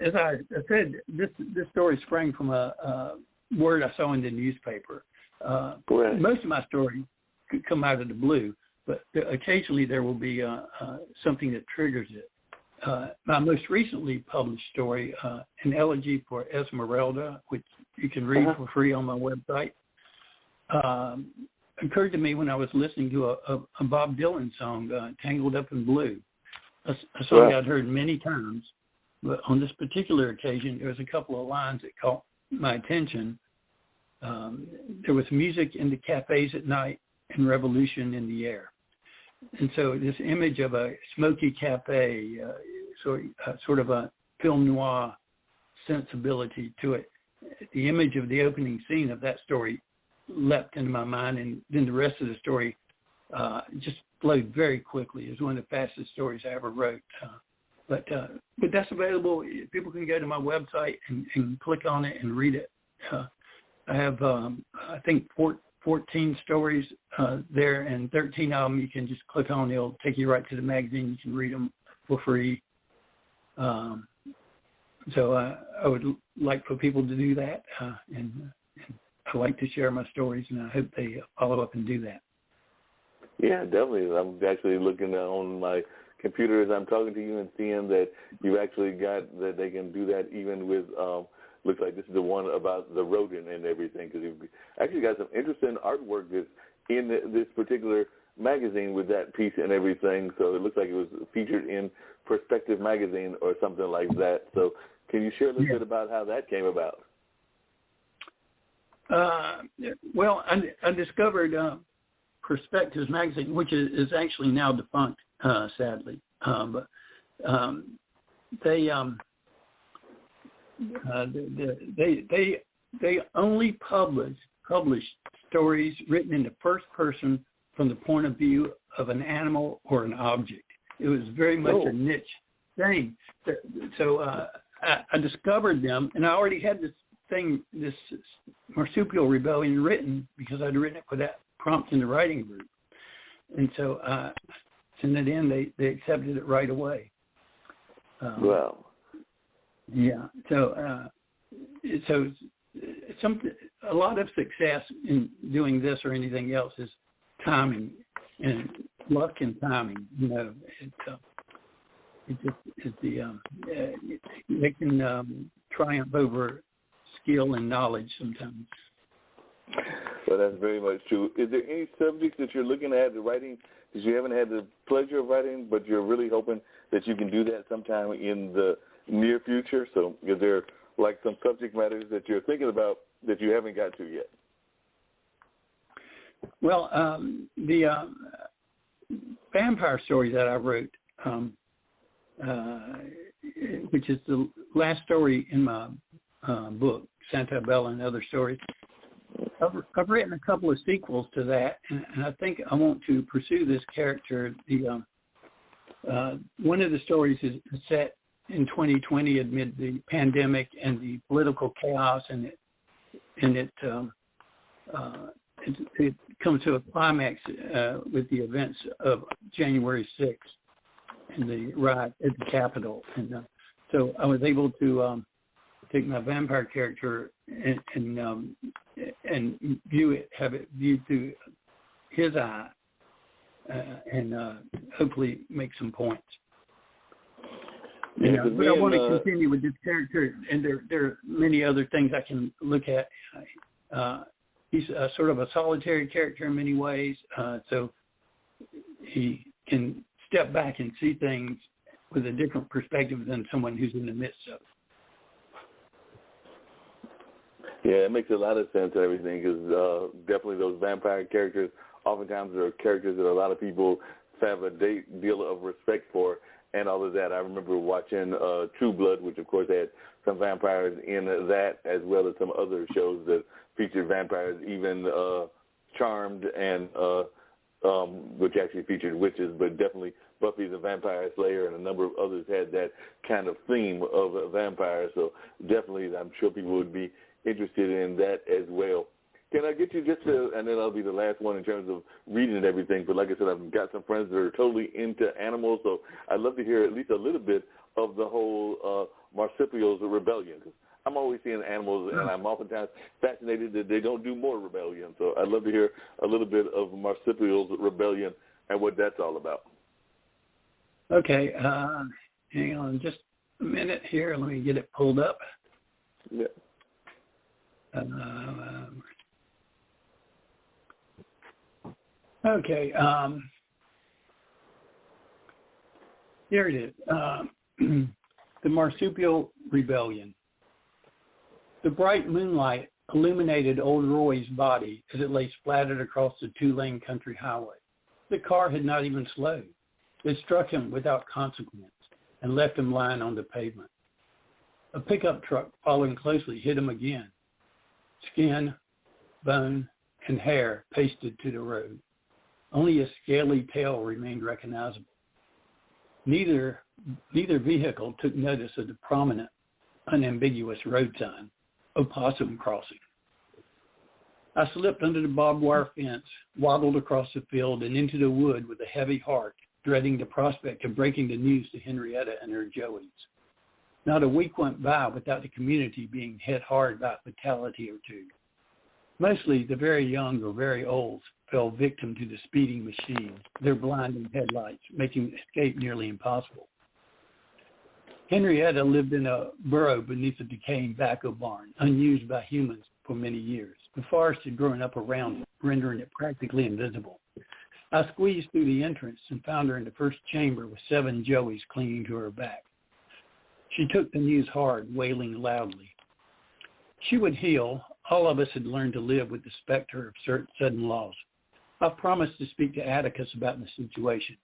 as I said, this story sprang from a word I saw in the newspaper. Most of my stories could come out of the blue, but occasionally there will be something that triggers it. My most recently published story, An Elegy for Esmeralda, which you can read for free on my website, occurred to me when I was listening to a Bob Dylan song, Tangled Up in Blue, a song I'd heard many times. But on this particular occasion, there was a couple of lines that caught my attention. There was music in the cafes at night and revolution in the air. And so this image of a smoky cafe, sort of a film noir sensibility to it, the image of the opening scene of that story leapt into my mind, and then the rest of the story just flowed very quickly. It was one of the fastest stories I ever wrote. But that's available. People can go to my website and click on it and read it. I have, I think, 14 stories there, and 13 of them you can just click on. It'll take you right to the magazine. You can read them for free. So I would like for people to do that, and I like to share my stories, and I hope they follow up and do that. Yeah, definitely. I'm actually looking on my computer as I'm talking to you and seeing that you actually got that they can do that even with looks like this is the one about the rodent and everything, because you've actually got some interesting artwork that's in this particular magazine with that piece and everything. So it looks like it was featured in Perspective magazine or something like that. So can you share a little bit about how that came about? Well, I discovered Perspectives magazine, which is actually now defunct, sadly. But they only publish stories written in the first person from the point of view of an animal or an object. It was very much a niche thing. So I discovered them, and I already had this marsupial rebellion written because I'd written it for that prompt in the writing group. And so I sent it in. They accepted it right away. Wow. Yeah. So a lot of success in doing this or anything else is timing and luck and timing. You know, they can triumph over skill and knowledge sometimes. Well, that's very much true. Is there any subjects that you're looking at writing that you haven't had the pleasure of writing, but you're really hoping that you can do that sometime in the near future? So is there like some subject matters that you're thinking about that you haven't got to yet? Well, the vampire story that I wrote, which is the last story in my book, Santa Bella and Other Stories, I've written a couple of sequels to that, and I think I want to pursue this character. The one of the stories is set in 2020 amid the pandemic and the political chaos, and it comes to a climax with the events of January 6th and the riot at the Capitol. And so I was able to take my vampire character and view it, have it viewed through his eye, and hopefully make some points. Yeah, but I want to continue with this character, and there are many other things I can look at. He's sort of a solitary character in many ways, so he can step back and see things with a different perspective than someone who's in the midst of it. Yeah, it makes a lot of sense and everything, because definitely those vampire characters oftentimes are characters that a lot of people have a deal of respect for and all of that. I remember watching True Blood, which of course had some vampires in that, as well as some other shows that featured vampires. Even Charmed and which actually featured witches, but definitely Buffy the Vampire Slayer and a number of others had that kind of theme of a vampire. So definitely, I'm sure people would be interested in that as well. Can I get you just to, and then I'll be the last one in terms of reading and everything, but like I said, I've got some friends that are totally into animals, so I'd love to hear at least a little bit of the whole marsupials rebellion. Cause I'm always seeing animals, and I'm oftentimes fascinated that they don't do more rebellion. So I'd love to hear a little bit of marsupials rebellion and what that's all about. Okay, hang on just a minute here. Let me get it pulled up. Yeah. Okay, here it is. The Marsupial Rebellion. The bright moonlight illuminated old Roy's body as it lay splattered across the two-lane country highway. The car had not even slowed. It struck him without consequence and left him lying on the pavement. A pickup truck following closely hit him again. Skin, bone, and hair pasted to the road. Only a scaly tail remained recognizable. Neither vehicle took notice of the prominent, unambiguous road sign, Opossum Crossing. I slipped under the barbed wire fence, waddled across the field and into the wood with a heavy heart, dreading the prospect of breaking the news to Henrietta and her Joeys. Not a week went by without the community being hit hard by a fatality or two. Mostly the very young or very old fell victim to the speeding machine, their blinding headlights making escape nearly impossible. Henrietta lived in a burrow beneath a decaying tobacco barn, unused by humans for many years. The forest had grown up around it, rendering it practically invisible. I squeezed through the entrance and found her in the first chamber with 7 Joeys clinging to her back. She took the news hard, wailing loudly. She would heal. All of us had learned to live with the specter of sudden loss. I promised to speak to Atticus about the situation.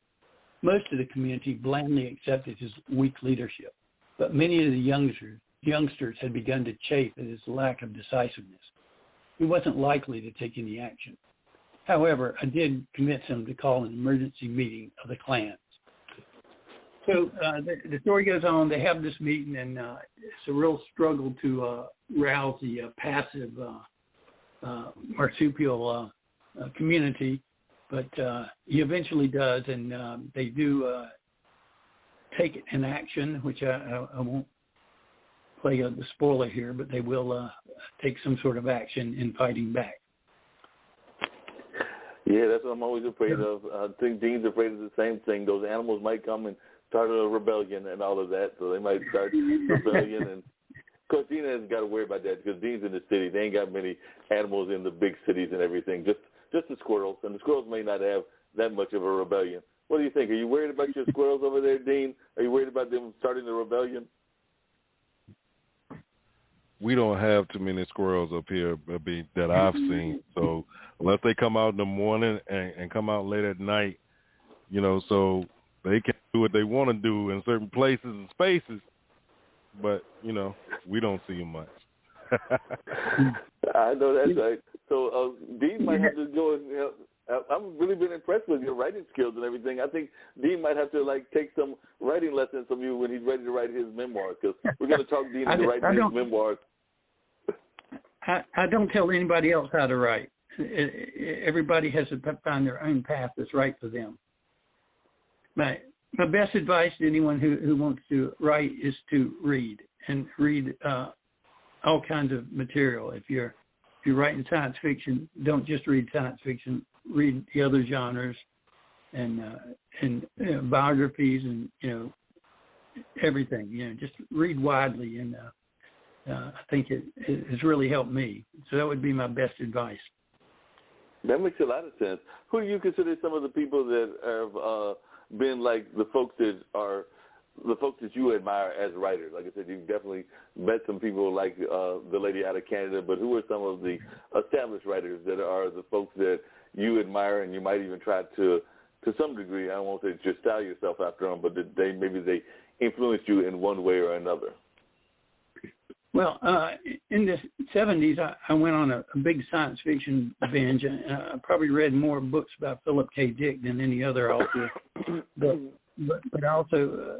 Most of the community blandly accepted his weak leadership, but many of the youngsters had begun to chafe at his lack of decisiveness. He wasn't likely to take any action. However, I did convince him to call an emergency meeting of the clans. So the story goes on. They have this meeting, and it's a real struggle to rouse the passive marsupial community, but he eventually does, and they do take an action, which I won't play the spoiler here, but they will take some sort of action in fighting back. Yeah, that's what I'm always afraid of. I think Dean's afraid of the same thing. Those animals might come and start a rebellion and all of that, so they might start rebellion. And of course, Dean hasn't got to worry about that because Dean's in the city. They ain't got many animals in the big cities and everything, just the squirrels. And the squirrels may not have that much of a rebellion. What do you think? Are you worried about your squirrels over there, Dean? Are you worried about them starting a rebellion? We don't have too many squirrels up here that I've seen. So unless they come out in the morning and come out late at night, so they can do what they want to do in certain places and spaces. But, we don't see them much. I know that's right. So Dean might have to go and I've really been impressed with your writing skills and everything. I think Dean might have to take some writing lessons from you when he's ready to write his memoirs, because we're going to talk Dean into writing his memoirs. I don't tell anybody else how to write. Everybody has to find their own path that's right for them. My best advice to anyone who wants to write is to read all kinds of material. If you're writing science fiction, don't just read science fiction. Read the other genres and biographies and everything. Just read widely, and I think it has really helped me. So that would be my best advice. That makes a lot of sense. Who do you consider some of the people that have been like the folks that you admire as writers? Like I said, you've definitely met some people like the lady out of Canada, but who are some of the established writers that are the folks that you admire and you might even try to some degree, I won't say just style yourself after them, but that maybe they influenced you in one way or another? Well, in the 70s, I went on a big science fiction binge. I probably read more books about Philip K. Dick than any other author. But also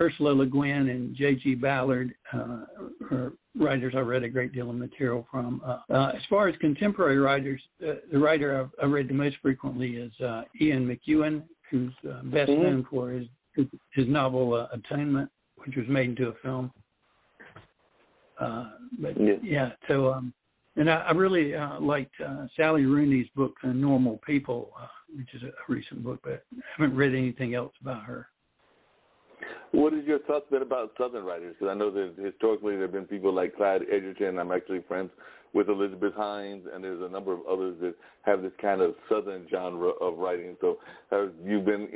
Ursula Le Guin and J.G. Ballard are writers I read a great deal of material from. As far as contemporary writers, the writer I read the most frequently is Ian McEwan, who's best known for his novel Atonement, which was made into a film. And I really liked Sally Rooney's book, Normal People, which is a recent book, but I haven't read anything else about her. What is your thoughts been about Southern writers? Because I know that historically there have been people like Clyde Edgerton. I'm actually friends with Elizabeth Hines, and there's a number of others that have this kind of Southern genre of writing. So have you been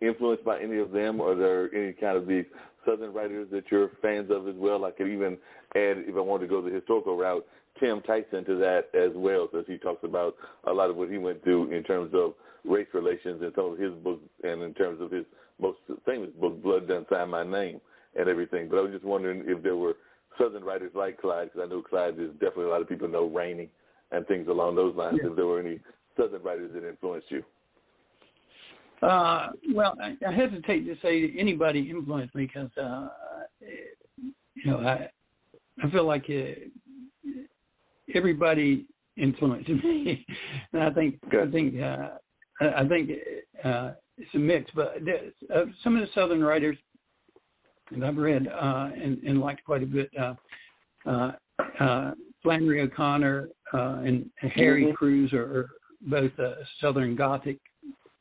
influenced by any of them, or are there any kind of these Southern writers that you're fans of as well? I could even add, if I wanted to go the historical route, Tim Tyson to that as well, because he talks about a lot of what he went through in terms of race relations in some of his books, and in terms of his most famous book, Blood Done Sign My Name, and everything. But I was just wondering if there were Southern writers like Clyde, because I know Clyde is definitely, a lot of people know Rainey and things along those lines. If there were any Southern writers that influenced you. Well, I hesitate to say anybody influenced me because, I feel like everybody influenced me, and I think it's a mix. But some of the Southern writers that I've read and liked quite a bit, Flannery O'Connor and Harry Crews are both Southern Gothic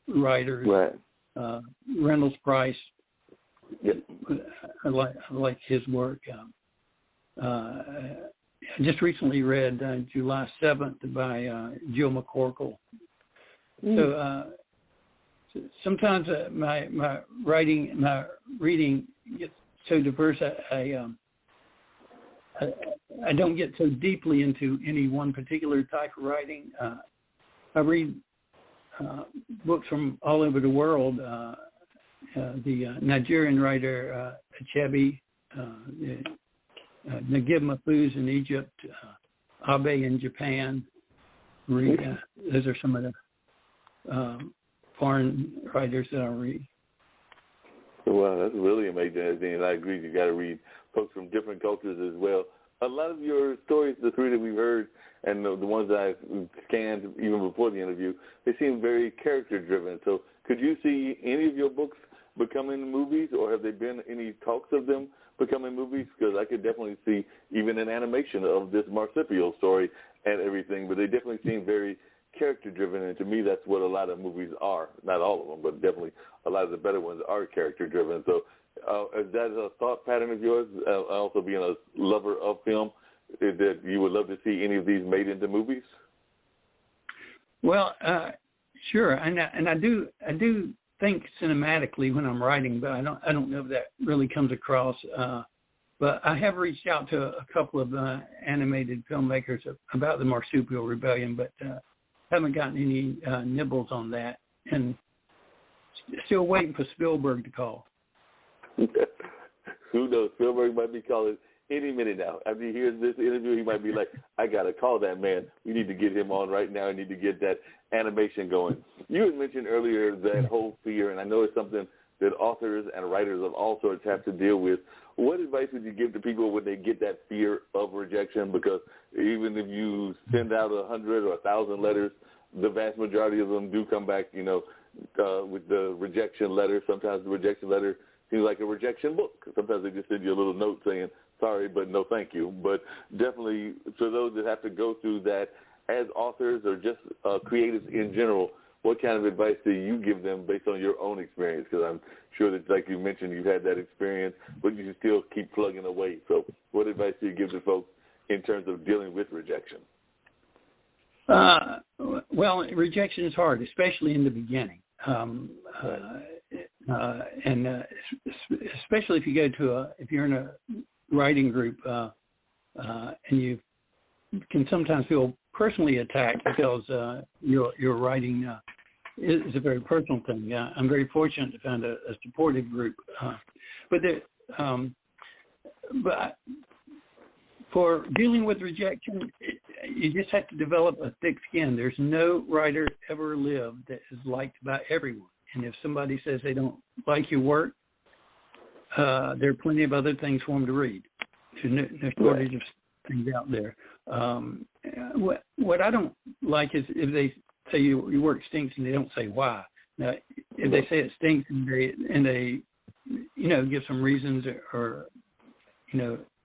writers. Right. Reynolds Price, I like his work. I just recently read July 7th by Jill McCorkle. So sometimes my reading gets so diverse. I don't get so deeply into any one particular type of writing. I read books from all over the world. The Nigerian writer Achebe, Naguib Mahfouz in Egypt, Abe in Japan. Those are some of the foreign writers that I read. Wow, that's really amazing. And I agree, you got to read folks from different cultures as well. A lot of your stories, the three that we've heard, and the ones that I've scanned even before the interview, they seem very character-driven. So could you see any of your books becoming movies, or have there been any talks of them becoming movies? Because I could definitely see even an animation of this marsupial story and everything, but they definitely seem very character-driven, and to me that's what a lot of movies are. Not all of them, but definitely a lot of the better ones are character-driven. So is that a thought pattern of yours, also being a lover of film, that you would love to see any of these made into movies? Well, sure, and I do think cinematically when I'm writing, but I don't know if that really comes across. But I have reached out to a couple of animated filmmakers about the Marsupial Rebellion, but haven't gotten any nibbles on that, and still waiting for Spielberg to call. Who knows? Spielberg might be calling any minute now. After he hears this interview, he might be like, I got to call that man. We need to get him on right now. I need to get that animation going. You had mentioned earlier that whole fear, and I know it's something that authors and writers of all sorts have to deal with. What advice would you give to people when they get that fear of rejection? Because even if you send out 100 or 1,000 letters, the vast majority of them do come back, with the rejection letter. Sometimes the rejection letter seems like a rejection book. Sometimes they just send you a little note saying, sorry, but no thank you. But definitely for those that have to go through that as authors or just creatives in general, what kind of advice do you give them based on your own experience? Because I'm sure that, like you mentioned, you've had that experience, but you still keep plugging away. So what advice do you give to folks in terms of dealing with rejection? Well, rejection is hard, especially in the beginning. And especially if you go to if you're in a writing group and you can sometimes feel personally attacked because your writing is a very personal thing. I'm very fortunate to find a supportive group, but For dealing with rejection, you just have to develop a thick skin. There's no writer ever lived that is liked by everyone. And if somebody says they don't like your work, there are plenty of other things for them to read. There's no shortage of things out there. What I don't like is if they say your work stinks and they don't say why. Now, if they say it stinks and they give some reasons or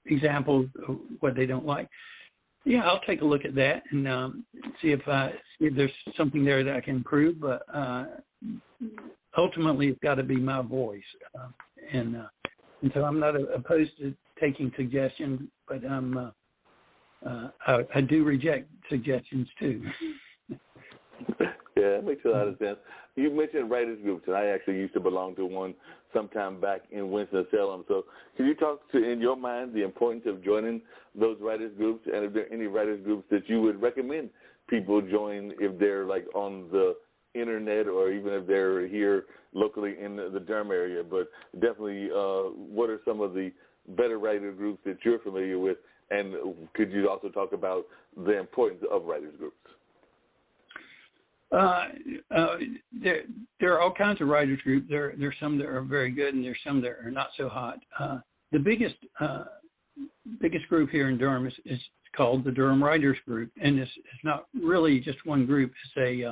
examples of what they don't like, yeah, I'll take a look at that and see if there's something there that I can improve. But ultimately, it's got to be my voice, and so I'm not opposed to taking suggestions, but I do reject suggestions too. Yeah, that makes a lot of sense. You mentioned writers groups, and I actually used to belong to one sometime back in Winston-Salem. So can you talk to, in your mind, the importance of joining those writers groups, and if there are any writers groups that you would recommend people join if they're like on the internet or even if they're here locally in the Durham area? But definitely, what are some of the better writer groups that you're familiar with, and could you also talk about the importance of writers groups? There are all kinds of writers groups. There's some that are very good, and there's some that are not so hot. The biggest group here in Durham is called the Durham Writers Group, and it's not really just one group. It's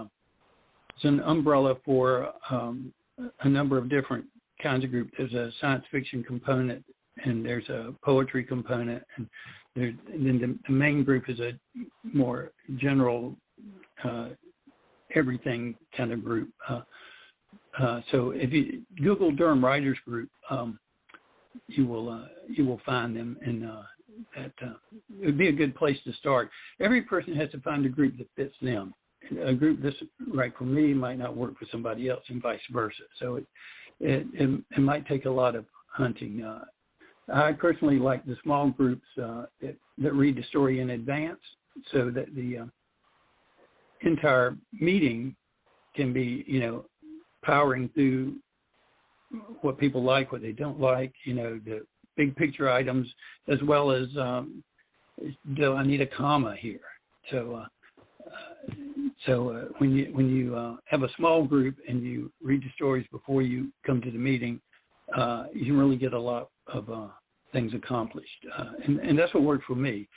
an umbrella for a number of different kinds of groups. There's a science fiction component, and there's a poetry component, and then the main group is a more general everything kind of group. So if you Google Durham Writers Group, you will find them, and that it would be a good place to start. Every person has to find a group that fits them. A group that's right for me might not work for somebody else, and vice versa. So it might take a lot of hunting. I personally like the small groups that read the story in advance, so that the entire meeting can be, powering through what people like, what they don't like, the big picture items, as well as do I need a comma here? So when you have a small group and you read the stories before you come to the meeting, you can really get a lot of things accomplished, and that's what worked for me.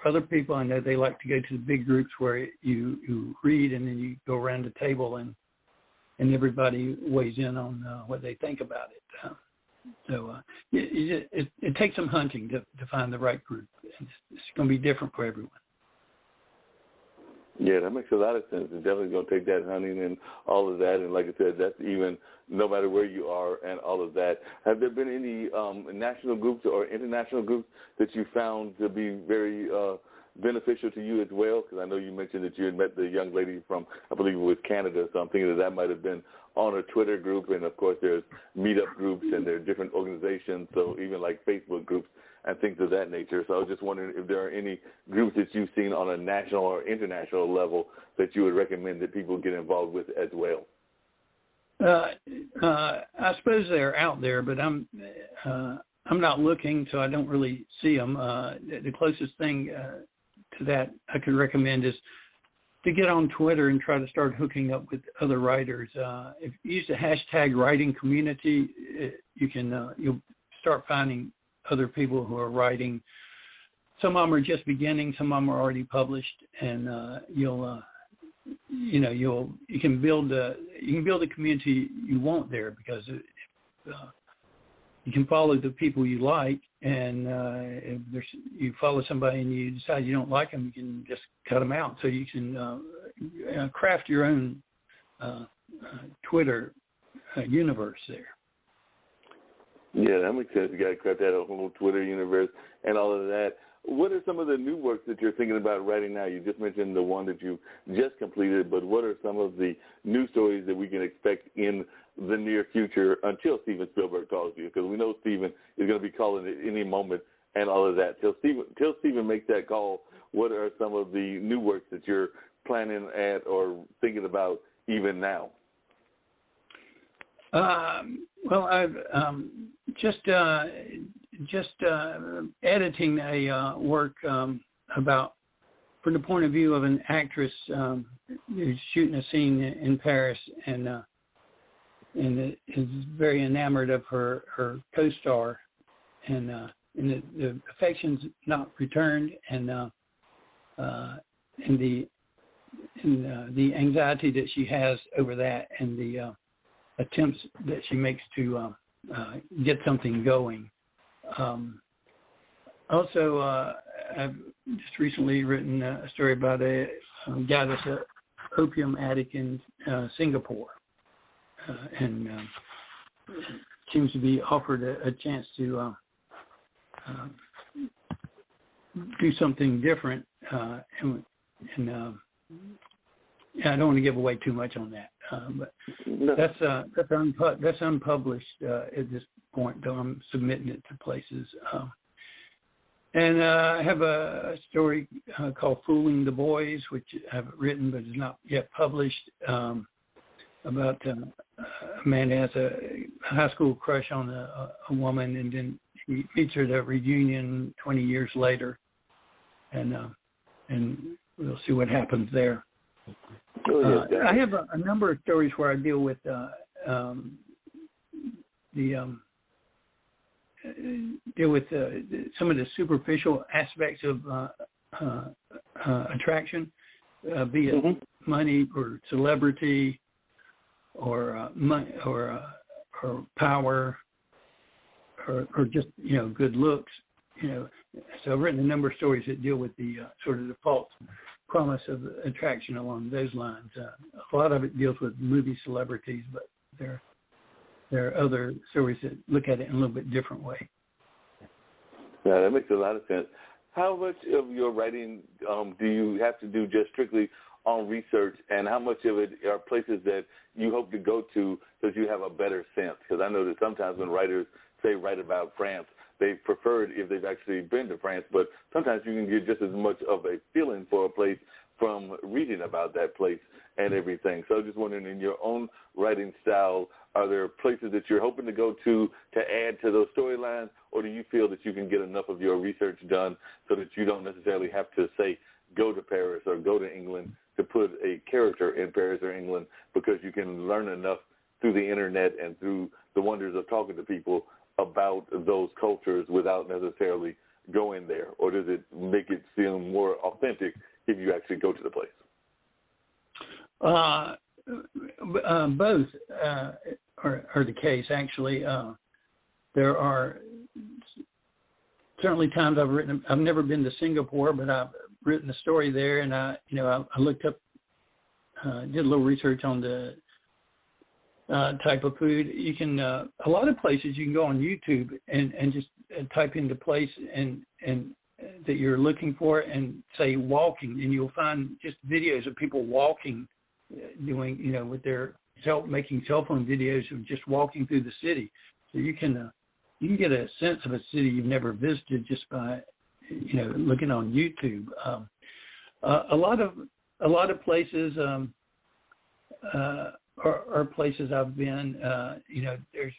Other people, I know they like to go to the big groups where you read and then you go around the table and everybody weighs in on what they think about it. It takes some hunting to find the right group. It's going to be different for everyone. Yeah, that makes a lot of sense. It's definitely going to take that hunting and all of that. And like I said, that's even no matter where you are and all of that. Have there been any national groups or international groups that you found to be very beneficial to you as well? Because I know you mentioned that you had met the young lady from, I believe it was Canada, so I'm thinking that might have been on a Twitter group. And, of course, there's meetup groups and there are different organizations, so even like Facebook groups and things of that nature. So I was just wondering if there are any groups that you've seen on a national or international level that you would recommend that people get involved with as well. I suppose they're out there, but I'm not looking, so I don't really see them. The closest thing to that I could recommend is to get on Twitter and try to start hooking up with other writers. If you use the hashtag writing community, you'll start finding other people who are writing. Some of them are just beginning, some of them are already published, and you can build a community you want there, because you can follow the people you like, and if you follow somebody and you decide you don't like them, you can just cut them out. So you can craft your own Twitter universe there. Yeah, that makes sense. You got to craft that whole Twitter universe and all of that. What are some of the new works that you're thinking about writing now? You just mentioned the one that you just completed, but what are some of the new stories that we can expect in the near future until Steven Spielberg calls you? Because we know Steven is going to be calling at any moment and all of that. Till Steven makes that call, what are some of the new works that you're planning at or thinking about even now? Well, I've just editing a work about, from the point of view of an actress who's shooting a scene in Paris and is very enamored of her co-star, and the affection's not returned, and the anxiety that she has over that, and the attempts that she makes to get something going. Also, I've just recently written a story about a guy that's an opium addict in Singapore, and seems to be offered a chance to do something different. And I don't want to give away too much on that, but No. that's unpublished at this point, though I'm submitting it to places. And I have a story called "Fooling the Boys," which I've written but is not yet published, about a man who has a high school crush on a woman, and then he meets her at a reunion 20 years later, and we'll see what happens there. I have a number of stories where I deal with some of the superficial aspects of attraction, be it money or celebrity or money or power or just good looks. So I've written a number of stories that deal with the sort of the false promise of attraction along those lines. A lot of it deals with movie celebrities, but there are other stories that look at it in a little bit different way. Yeah, that makes a lot of sense. How much of your writing do you have to do just strictly on research, and how much of it are places that you hope to go to so that you have a better sense? Because I know that sometimes when writers say write about France, they prefer it if they've actually been to France, but sometimes you can get just as much of a feeling for a place from reading about that place and everything. So I'm just wondering, in your own writing style, are there places that you're hoping to go to add to those storylines, or do you feel that you can get enough of your research done so that you don't necessarily have to, say, go to Paris or go to England to put a character in Paris or England, because you can learn enough through the internet and through the wonders of talking to people about those cultures without necessarily going there? Or does it make it seem more authentic if you actually go to the place? Both are the case, actually. There are certainly times I've never been to Singapore, but I've written a story there, and I looked up, did a little research on the type of food. You can a lot of places you can go on YouTube and just type in the place and that you're looking for, and say walking, and you'll find just videos of people walking, doing with their making cell phone videos of just walking through the city. So you can get a sense of a city you've never visited just by looking on YouTube. A lot of places are places I've been. There's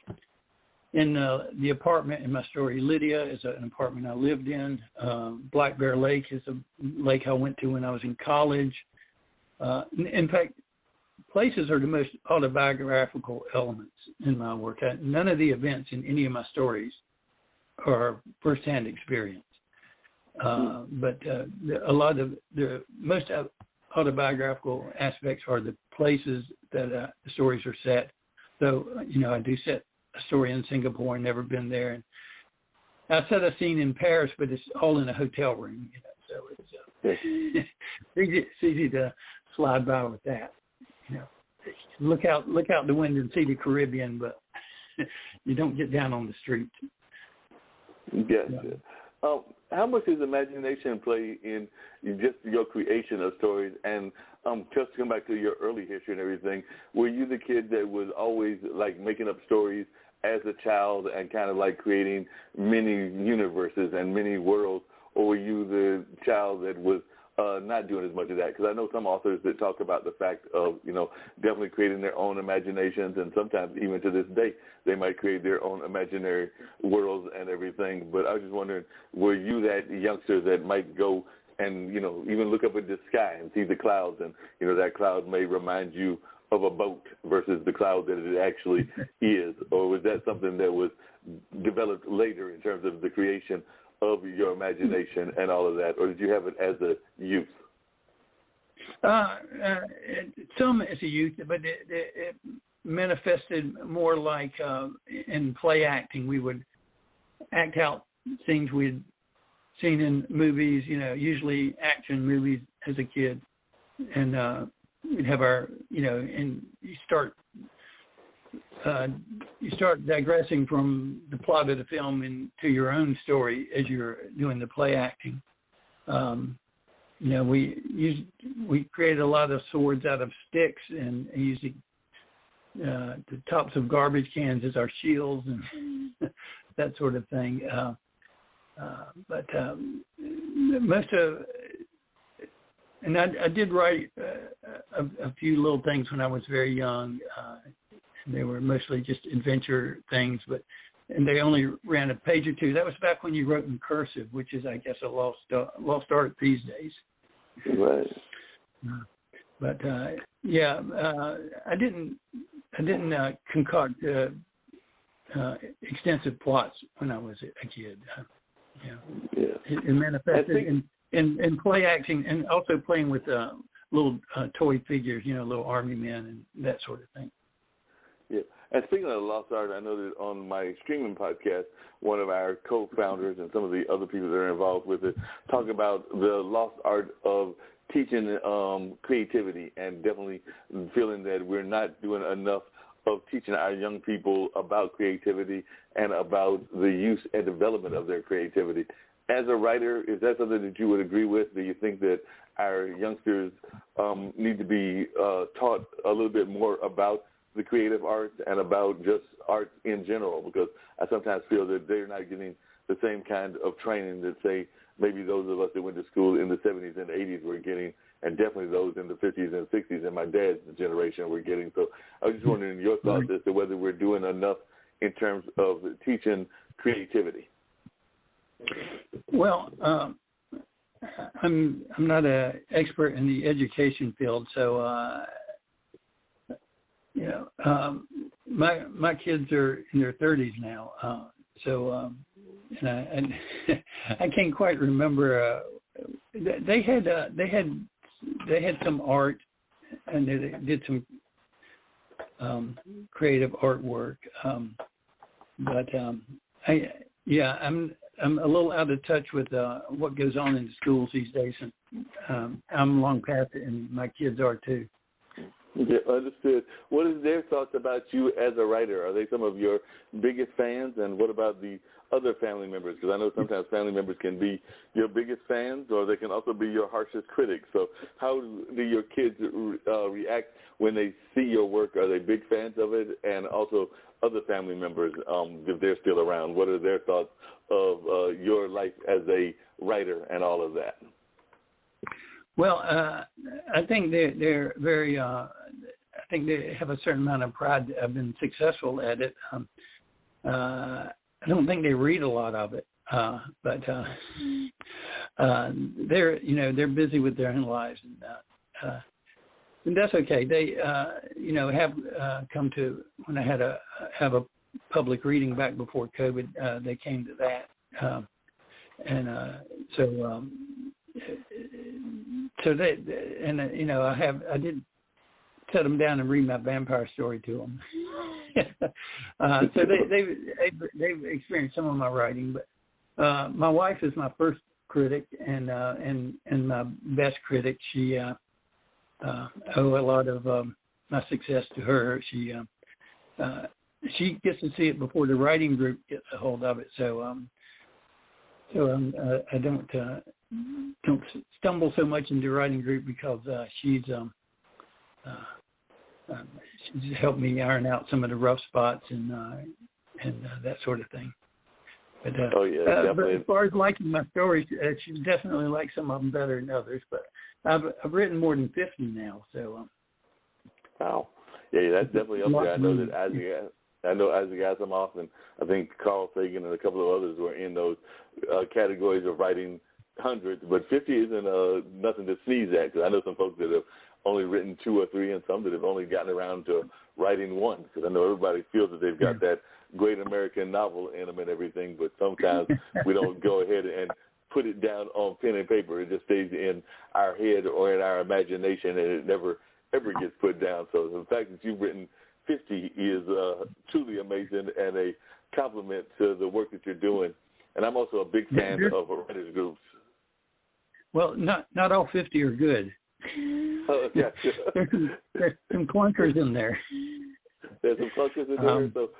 in the apartment in my story, Lydia is an apartment I lived in. Black Bear Lake is a lake I went to when I was in college. In fact, places are the most autobiographical elements in my work. None of the events in any of my stories are firsthand experience. But a lot of the most autobiographical aspects are the places that the stories are set. So, I do set a story in Singapore. I've never been there. And I set a scene in Paris, but it's all in a hotel room, so it's easy to slide by with that. Look out the window and see the Caribbean, but you don't get down on the street. Yes. How much does imagination play in just your creation of stories? And just to come back to your early history and everything, were you the kid that was always like making up stories as a child and kind of like creating many universes and many worlds, or were you the child that was not doing as much of that? Because I know some authors that talk about the fact of, definitely creating their own imaginations, and sometimes even to this day, they might create their own imaginary worlds and everything. But I was just wondering, were you that youngster that might go and, even look up at the sky and see the clouds, and, that cloud may remind you of a boat versus the cloud that it actually is? Or was that something that was developed later in terms of the creation of your imagination and all of that, or did you have it as a youth? Some as a youth, but it manifested more like in play acting. We would act out things we'd seen in movies, usually action movies as a kid, and we'd have our, and you start digressing from the plot of the film into your own story as you're doing the play acting. We created a lot of swords out of sticks and using the tops of garbage cans as our shields and that sort of thing. But most of, and I did write a few little things when I was very young. They were mostly just adventure things, and they only ran a page or two. That was back when you wrote in cursive, which is, I guess, a lost art these days. Right. But I didn't concoct extensive plots when I was a kid. It manifested in play acting, and also playing with little toy figures, little army men and that sort of thing. Yeah. And speaking of lost art, I know that on my streaming podcast, one of our co-founders and some of the other people that are involved with it talk about the lost art of teaching creativity, and definitely feeling that we're not doing enough of teaching our young people about creativity and about the use and development of their creativity. As a writer, is that something that you would agree with? Do you think that our youngsters need to be taught a little bit more about the creative arts and about just art in general? Because I sometimes feel that they're not getting the same kind of training that, say, maybe those of us that went to school in the 70s and 80s were getting, and definitely those in the 50s and 60s and my dad's generation were getting. So I was just wondering your thoughts as to whether we're doing enough in terms of teaching creativity. Well, I'm not an expert in the education field, so my kids are in their 30s now, and I can't quite remember. They had some art, and they did some creative artwork, but I'm a little out of touch with what goes on in the schools these days, and I'm long past it, and my kids are too. Yeah, understood. What is their thoughts about you as a writer? Are they some of your biggest fans? And what about the other family members? Because I know sometimes family members can be your biggest fans, or they can also be your harshest critics. So how do your kids react when they see your work? Are they big fans of it? And also other family members, if they're still around, what are their thoughts of your life as a writer and all of that? Well, I think they're very. I think they have a certain amount of pride that I've been successful at it. I don't think they read a lot of it, but they're busy with their own lives, and that's okay. They have come to, when I had have a public reading back before COVID. They came to that, So they, and I did set them down and read my vampire story to them. So they've experienced some of my writing, but my wife is my first critic and my best critic. She owe a lot of my success to her. She gets to see it before the writing group gets a hold of it. So I don't stumble so much into writing group because she's helped me iron out some of the rough spots and that sort of thing. But, definitely. but as far as liking my stories, she definitely likes some of them better than others. But I've written more than 50 now, so. Wow. Yeah, that's definitely up there. I know that Isaac Asimov, and I think Carl Sagan and a couple of others were in those categories of writing hundreds, but 50 isn't nothing to sneeze at, because I know some folks that have only written 2 or 3 and some that have only gotten around to writing 1, because I know everybody feels that they've got that great American novel in them and everything, but sometimes we don't go ahead and put it down on pen and paper. It just stays in our head or in our imagination, and it never ever gets put down. So the fact that you've written 50 is truly amazing and a compliment to the work that you're doing. And I'm also a big fan of writers groups. Well, not all 50 are good. Oh, yeah. There's some clunkers in there. There's some clunkers in there. So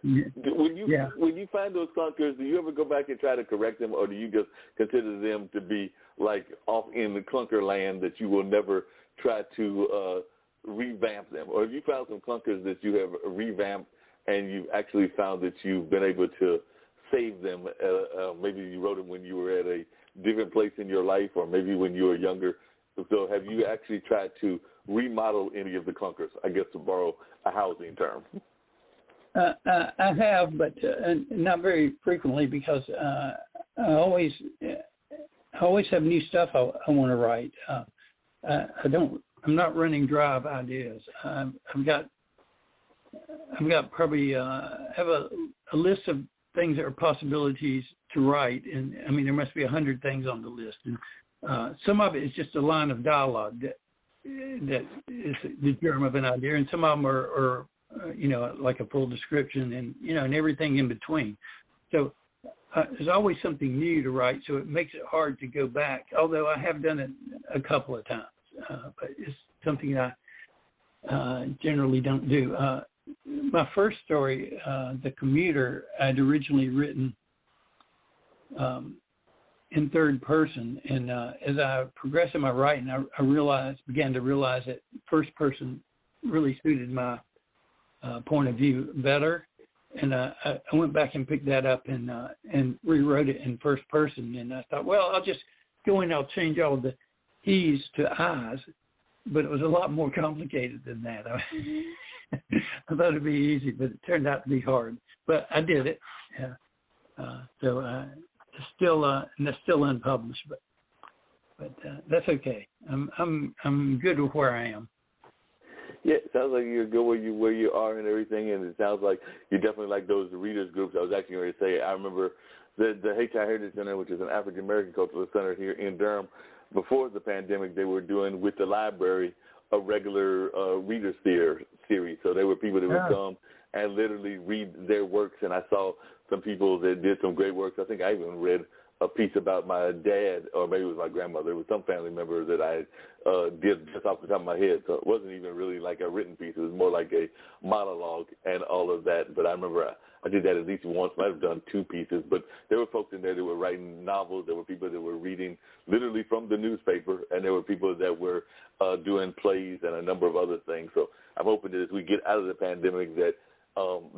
when you find those clunkers, do you ever go back and try to correct them, or do you just consider them to be like off in the clunker land that you will never try to revamp them? Or have you found some clunkers that you have revamped and you've actually found that you've been able to save them? Maybe you wrote them when you were at a different place in your life, or maybe when you were younger. So have you actually tried to remodel any of the clunkers, I guess, to borrow a housing term? I have, but not very frequently, because I always have new stuff I want to write. I'm not running dry of ideas. I've got probably have a list of things that are possibilities to write, and I mean there must be 100 things on the list, and some of it is just a line of dialogue that is the germ of an idea, and some of them are like a full description, and and everything in between. So there's always something new to write, so it makes it hard to go back. Although I have done it a couple of times, but it's something I generally don't do. My first story, The Commuter, I'd originally written in third person, and as I progressed in my writing, I began to realize that first person really suited my point of view better, and I went back and picked that up and rewrote it in first person, and I thought, well, I'll just go in, I'll change all the E's to I's, but it was a lot more complicated than that. I thought it'd be easy, but it turned out to be hard, but I did it. It's still and it's still unpublished, but that's okay. I'm good with where I am. Yeah, it sounds like you're good where you are and everything, and it sounds like you definitely like those readers groups. I was actually going to say, I remember the Hayti Heritage Center, which is an African American cultural center here in Durham. Before the pandemic, they were doing with the library a regular reader series. So there were people that would come and literally read their works, and I saw some people that did some great works. I think I even read a piece about my dad, or maybe it was my grandmother. It was some family member that I did just off the top of my head. So it wasn't even really like a written piece. It was more like a monologue and all of that. But I remember I did that at least once. I might have done 2 pieces. But there were folks in there that were writing novels. There were people that were reading literally from the newspaper. And there were people that were doing plays and a number of other things. So I'm hoping that as we get out of the pandemic that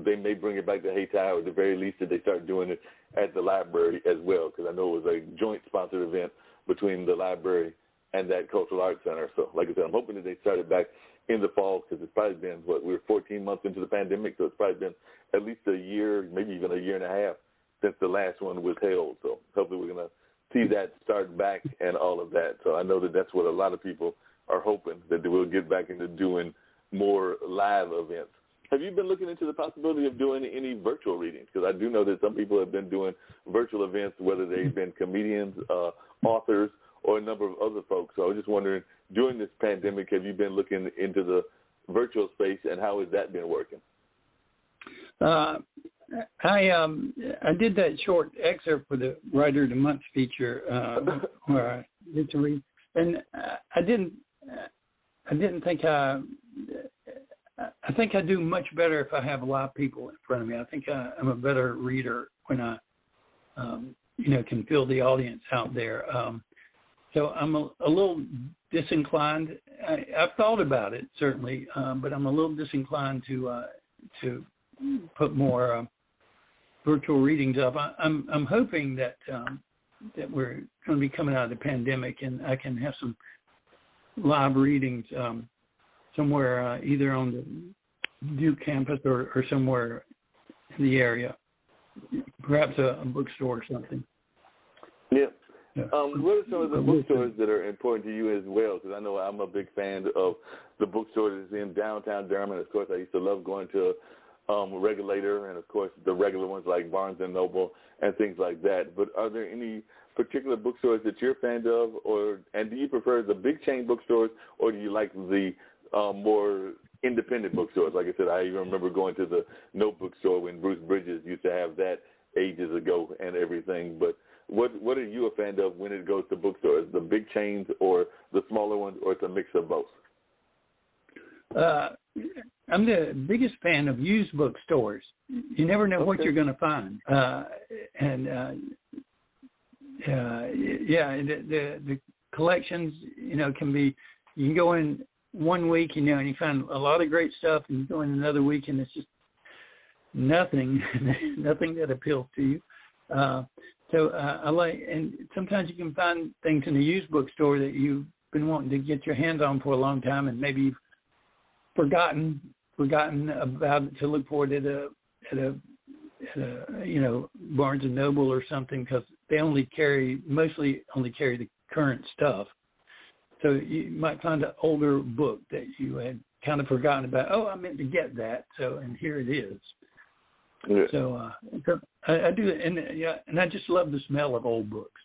they may bring it back to Hayti, or at the very least that they start doing it at the library as well, because I know it was a joint sponsored event between the library and that cultural arts center. So like I said, I'm hoping that they start it back in the fall, because it's probably been, we're 14 months into the pandemic, so it's probably been at least a year, maybe even a year and a half since the last one was held. So hopefully we're going to see that start back and all of that. So I know that that's what a lot of people are hoping, that they will get back into doing more live events. Have you been looking into the possibility of doing any virtual readings? Because I do know that some people have been doing virtual events, whether they've been comedians, authors, or a number of other folks. So I was just wondering, during this pandemic, have you been looking into the virtual space, and how has that been working? I did that short excerpt for the Writer of the Month feature where I get to read, and I didn't think I think I do much better if I have a lot of people in front of me. I think I'm a better reader when I, can feel the audience out there. So I'm a little disinclined. I've thought about it, certainly, but I'm a little disinclined to put more virtual readings up. I'm hoping that that we're going to be coming out of the pandemic, and I can have some live readings somewhere, either on the Duke campus or somewhere in the area, perhaps a bookstore or something. Yeah. What are some of the bookstores that are important to you as well? Because I know I'm a big fan of the bookstore that's in downtown Durham, and of course I used to love going to Regulator, and of course the regular ones like Barnes and Noble and things like that. But are there any particular bookstores that you're a fan of, and do you prefer the big chain bookstores, or do you like the more independent bookstores? Like I said, I even remember going to the Notebook store when Bruce Bridges used to have that ages ago and everything. But what are you a fan of when it goes to bookstores, the big chains or the smaller ones, or it's a mix of both? I'm the biggest fan of used bookstores. You never know what you're going to find. The collections, can be, you can go in 1 week, and you find a lot of great stuff, and you go in another week, and it's just nothing that appeals to you. So I like, and sometimes you can find things in a used bookstore that you've been wanting to get your hands on for a long time, and maybe you've forgotten about it to look for it at a Barnes and Noble or something, because they mostly only carry the current stuff. So you might find an older book that you had kind of forgotten about. Oh, I meant to get that. So, and here it is. Yeah. So I do, and I just love the smell of old books.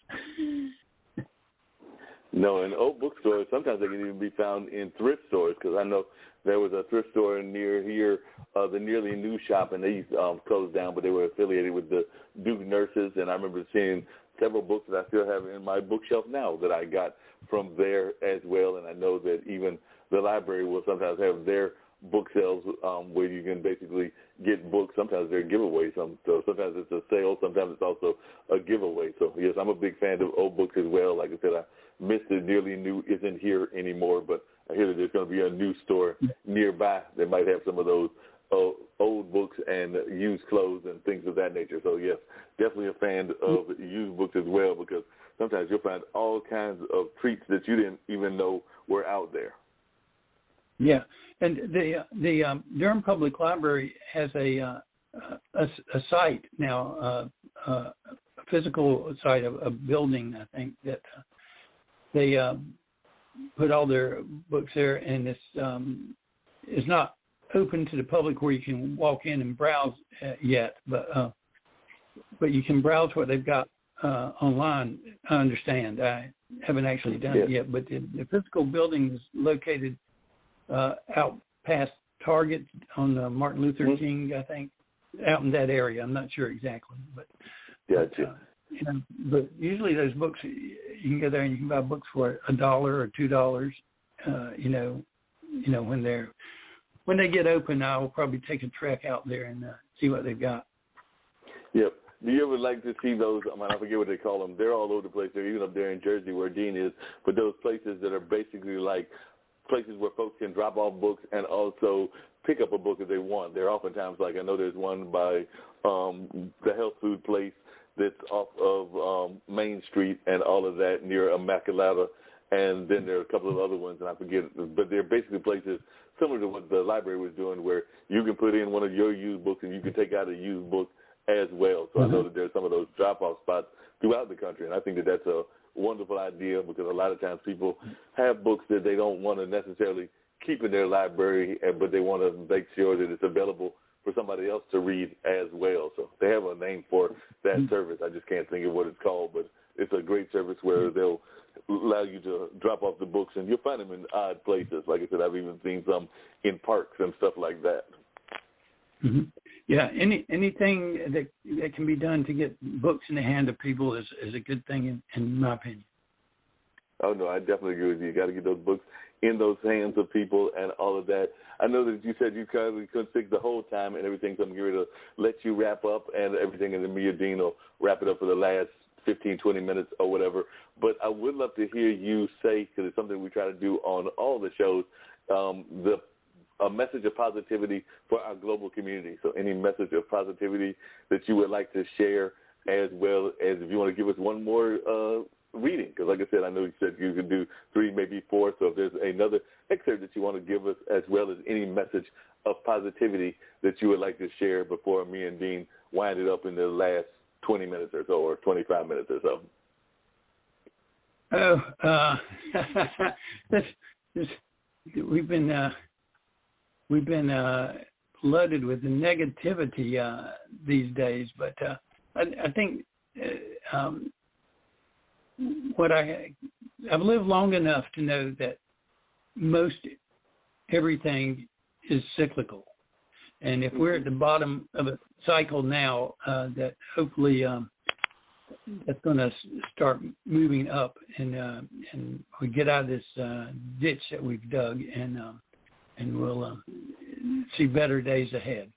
No, in old bookstores, sometimes they can even be found in thrift stores, because I know there was a thrift store near here, the Nearly New Shop, and they closed down, but they were affiliated with the Duke Nurses, and I remember seeing several books that I still have in my bookshelf now that I got from there as well, and I know that even the library will sometimes have their book sales where you can basically get books. Sometimes they're giveaways, so sometimes it's a sale, sometimes it's also a giveaway. So, yes, I'm a big fan of old books as well. Like I said, I missed it. Nearly New isn't here anymore, but I hear that there's going to be a new store nearby that might have some of those old books and used clothes and things of that nature. So, yes, definitely a fan of used books as well, because sometimes you'll find all kinds of treats that you didn't even know were out there. Yeah, and the Durham Public Library has a site now, a physical site, a building, I think, that they put all their books there, and it's not open to the public where you can walk in and browse yet, but you can browse what they've got online. I understand. I haven't actually done it yet, but the physical building is located out past Target on Martin Luther King, I think, out in that area. I'm not sure exactly, but gotcha. But usually those books, you can go there and you can buy books for $1 or $2. When they get open, I will probably take a trek out there and see what they've got. Yep. Do you ever like to see those? I forget what they call them. They're all over the place. They're even up there in Jersey where Dean is. But those places that are basically like places where folks can drop off books and also pick up a book if they want. They're oftentimes like, I know there's one by the health food place that's off of Main Street and all of that near Immaculata, and then there are a couple of other ones, and I forget, but they're basically places similar to what the library was doing, where you can put in one of your used books and you can take out a used book as well. So I know that there's some of those drop-off spots throughout the country, and I think that that's a wonderful idea, because a lot of times people have books that they don't want to necessarily keep in their library, but they want to make sure that it's available for somebody else to read as well. So they have a name for that service. I just can't think of what it's called, but it's a great service where they'll allow you to drop off the books, and you'll find them in odd places. Like I said, I've even seen some in parks and stuff like that. Mm-hmm. Yeah, anything that can be done to get books in the hand of people is a good thing, in my opinion. Oh, no, I definitely agree with you. You got to get those books in those hands of people and all of that. I know that you said you kind of couldn't stick the whole time and everything, so I'm going to let you wrap up and everything, and then me or Dean will wrap it up for the last 15, 20 minutes or whatever. But I would love to hear you say, because it's something we try to do on all the shows, the a message of positivity for our global community. So any message of positivity that you would like to share, as well as if you want to give us one more reading, because like I said, I know you said you could do 3, maybe 4. So if there's another excerpt that you want to give us, as well as any message of positivity that you would like to share before me and Dean wind it up in the last 20 minutes or so, or 25 minutes or so. We've been flooded with negativity these days, but I think I've lived long enough to know that most everything is cyclical, and if we're at the bottom of a cycle now, that hopefully that's going to start moving up, and we get out of this ditch that we've dug, and we'll see better days ahead.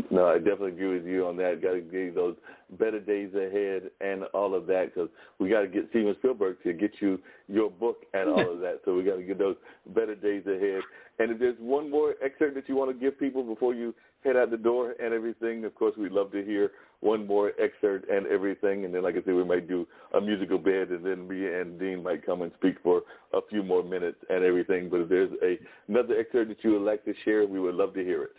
No, I definitely agree with you on that. Got to get those better days ahead and all of that, because we got to get Steven Spielberg to get you your book and all of that. So we got to get those better days ahead. And if there's one more excerpt that you want to give people before you head out the door and everything, of course, we'd love to hear one more excerpt and everything. And then, like I said, we might do a musical bed, and then me and Dean might come and speak for a few more minutes and everything. But if there's another excerpt that you would like to share, we would love to hear it.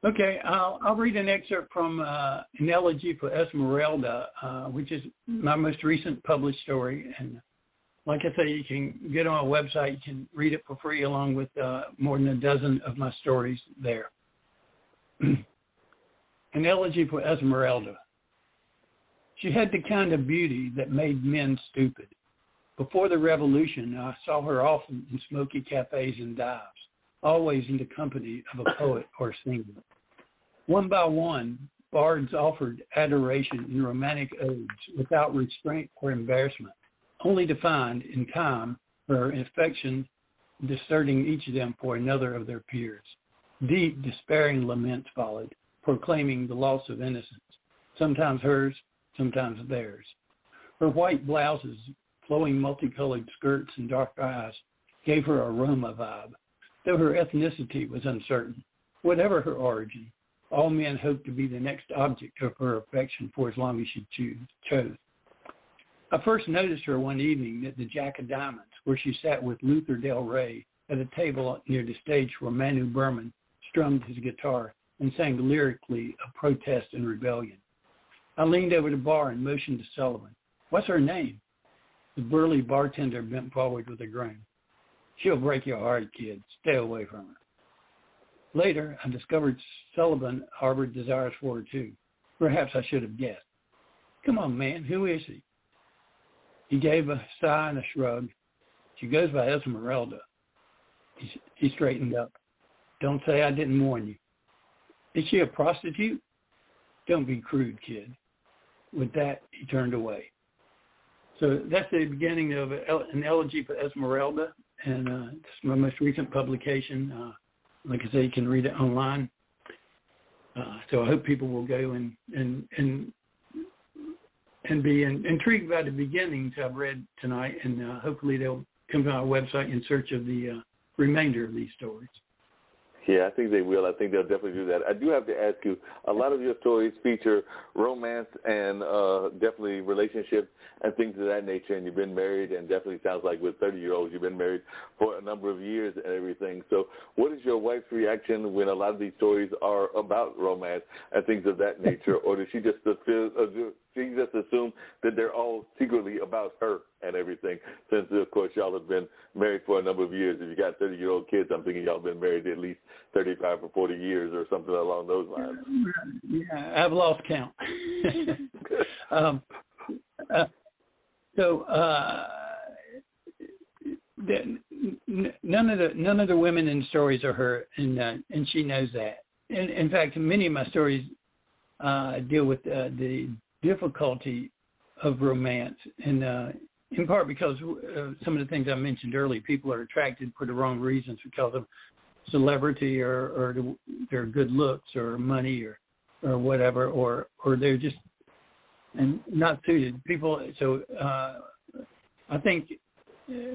Okay, I'll read an excerpt from An Elegy for Esmeralda, which is my most recent published story. And like I say, you can get on our website, you can read it for free along with more than a dozen of my stories there. An Elegy for Esmeralda. She had the kind of beauty that made men stupid. Before the revolution, I saw her often in smoky cafes and dives, always in the company of a poet or singer. One by one, bards offered adoration in romantic odes without restraint or embarrassment, only to find, in time, her affection deserting each of them for another of their peers. Deep, despairing laments followed, proclaiming the loss of innocence, sometimes hers, sometimes theirs. Her white blouses, flowing multicolored skirts, and dark eyes gave her a Roma vibe, though her ethnicity was uncertain. Whatever her origin, all men hoped to be the next object of her affection for as long as she chose. I first noticed her one evening at the Jack of Diamonds, where she sat with Luther Del Rey at a table near the stage where Manu Berman strummed his guitar and sang lyrically of protest and rebellion. I leaned over the bar and motioned to Sullivan. "What's her name?" The burly bartender bent forward with a grin. "She'll break your heart, kid. Stay away from her." Later, I discovered Sullivan harbored desires for her, too. Perhaps I should have guessed. "Come on, man, who is she?" He gave a sigh and a shrug. "She goes by Esmeralda." He straightened up. "Don't say I didn't warn you." "Is she a prostitute?" "Don't be crude, kid." With that, he turned away. So that's the beginning of An Elegy for Esmeralda, and it's my most recent publication. Like I say, you can read it online. So I hope people will go and be intrigued by the beginnings I've read tonight, and hopefully they'll come to our website in search of the remainder of these stories. Yeah, I think they will. I think they'll definitely do that. I do have to ask you, a lot of your stories feature romance and definitely relationships and things of that nature, and you've been married, and definitely sounds like with 30-year-olds, you've been married for a number of years and everything. So what is your wife's reaction when a lot of these stories are about romance and things of that nature, or does she just assume that they're all secretly about her and everything, since, of course, y'all have been married for a number of years? If you got 30-year-old kids, I'm thinking y'all have been married at least 35 or 40 years or something along those lines. Yeah, I've lost count. None of the women in the stories are her, and she knows that. And in fact, many of my stories deal with the difficulty of romance, and in part because some of the things I mentioned earlier, people are attracted for the wrong reasons because of celebrity or their good looks or money or whatever, or they're just and not suited people. So I think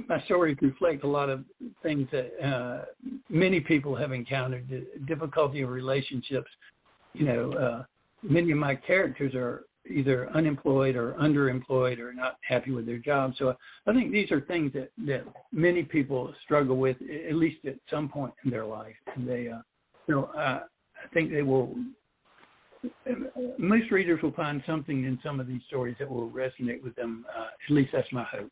my stories reflect a lot of things that many people have encountered, the difficulty of relationships. Many of my characters are either unemployed or underemployed or not happy with their job. So I think these are things that many people struggle with, at least at some point in their life. And they, I think they will. Most readers will find something in some of these stories that will resonate with them. At least that's my hope.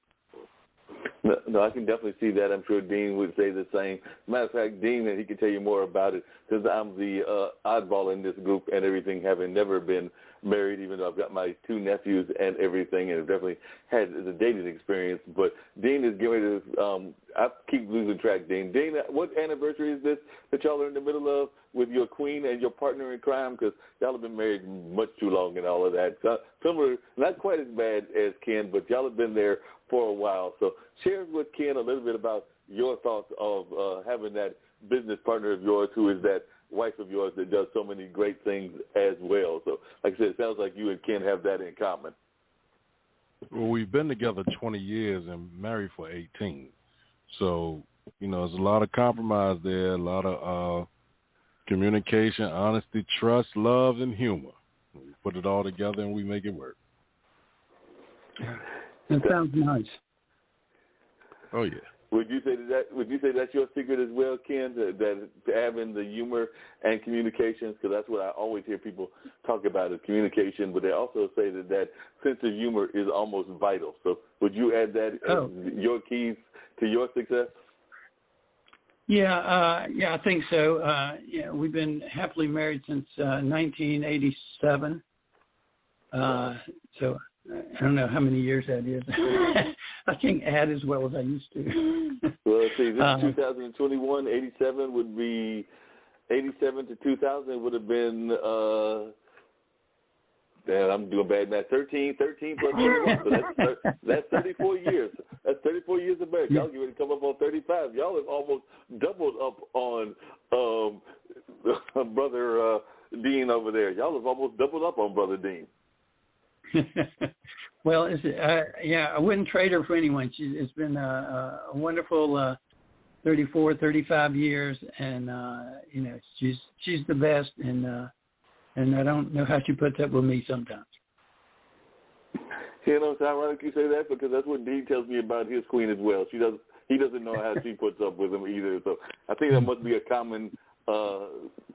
No, I can definitely see that. I'm sure Dean would say the same. Matter of fact, Dean, he can tell you more about it because I'm the oddball in this group and everything, having never been married, even though I've got my 2 nephews and everything, and I've definitely had the dating experience. But Dean is getting to, I keep losing track, Dean. Dean, what anniversary is this that y'all are in the middle of with your queen and your partner in crime? Because y'all have been married much too long and all of that. So, similar, not quite as bad as Ken, but y'all have been there for a while. So share with Ken a little bit about your thoughts of having that business partner of yours who is that wife of yours that does so many great things as well. So like I said, it sounds like you and Ken have that in common. Well, we've been together 20 years and married for 18. So, there's a lot of compromise there, a lot of communication, honesty, trust, love, and humor. We put it all together and we make it work. That sounds nice. Oh, yeah. Would you say that's your secret as well, Ken, that having the humor and communications? Because that's what I always hear people talk about is communication, but they also say that sense of humor is almost vital. So would you add that as your keys to your success? Yeah, I think so. We've been happily married since 1987. So I don't know how many years that is. I can't add as well as I used to. Well, let's see, this is 2021. 87 would be 87 to 2000 would have been. I'm doing bad math. 13 plus 21. So that's 34 years. That's 34 years of marriage. Y'all get ready to come up on 35. Y'all have almost doubled up on Brother Dean over there. Y'all have almost doubled up on Brother Dean. Well, I wouldn't trade her for anyone. It's been a wonderful 34, 35 years, and she's the best, and I don't know how she puts up with me sometimes. It's ironic you say that because that's what Dean tells me about his queen as well. He doesn't know how she puts up with him either. So I think that must be a common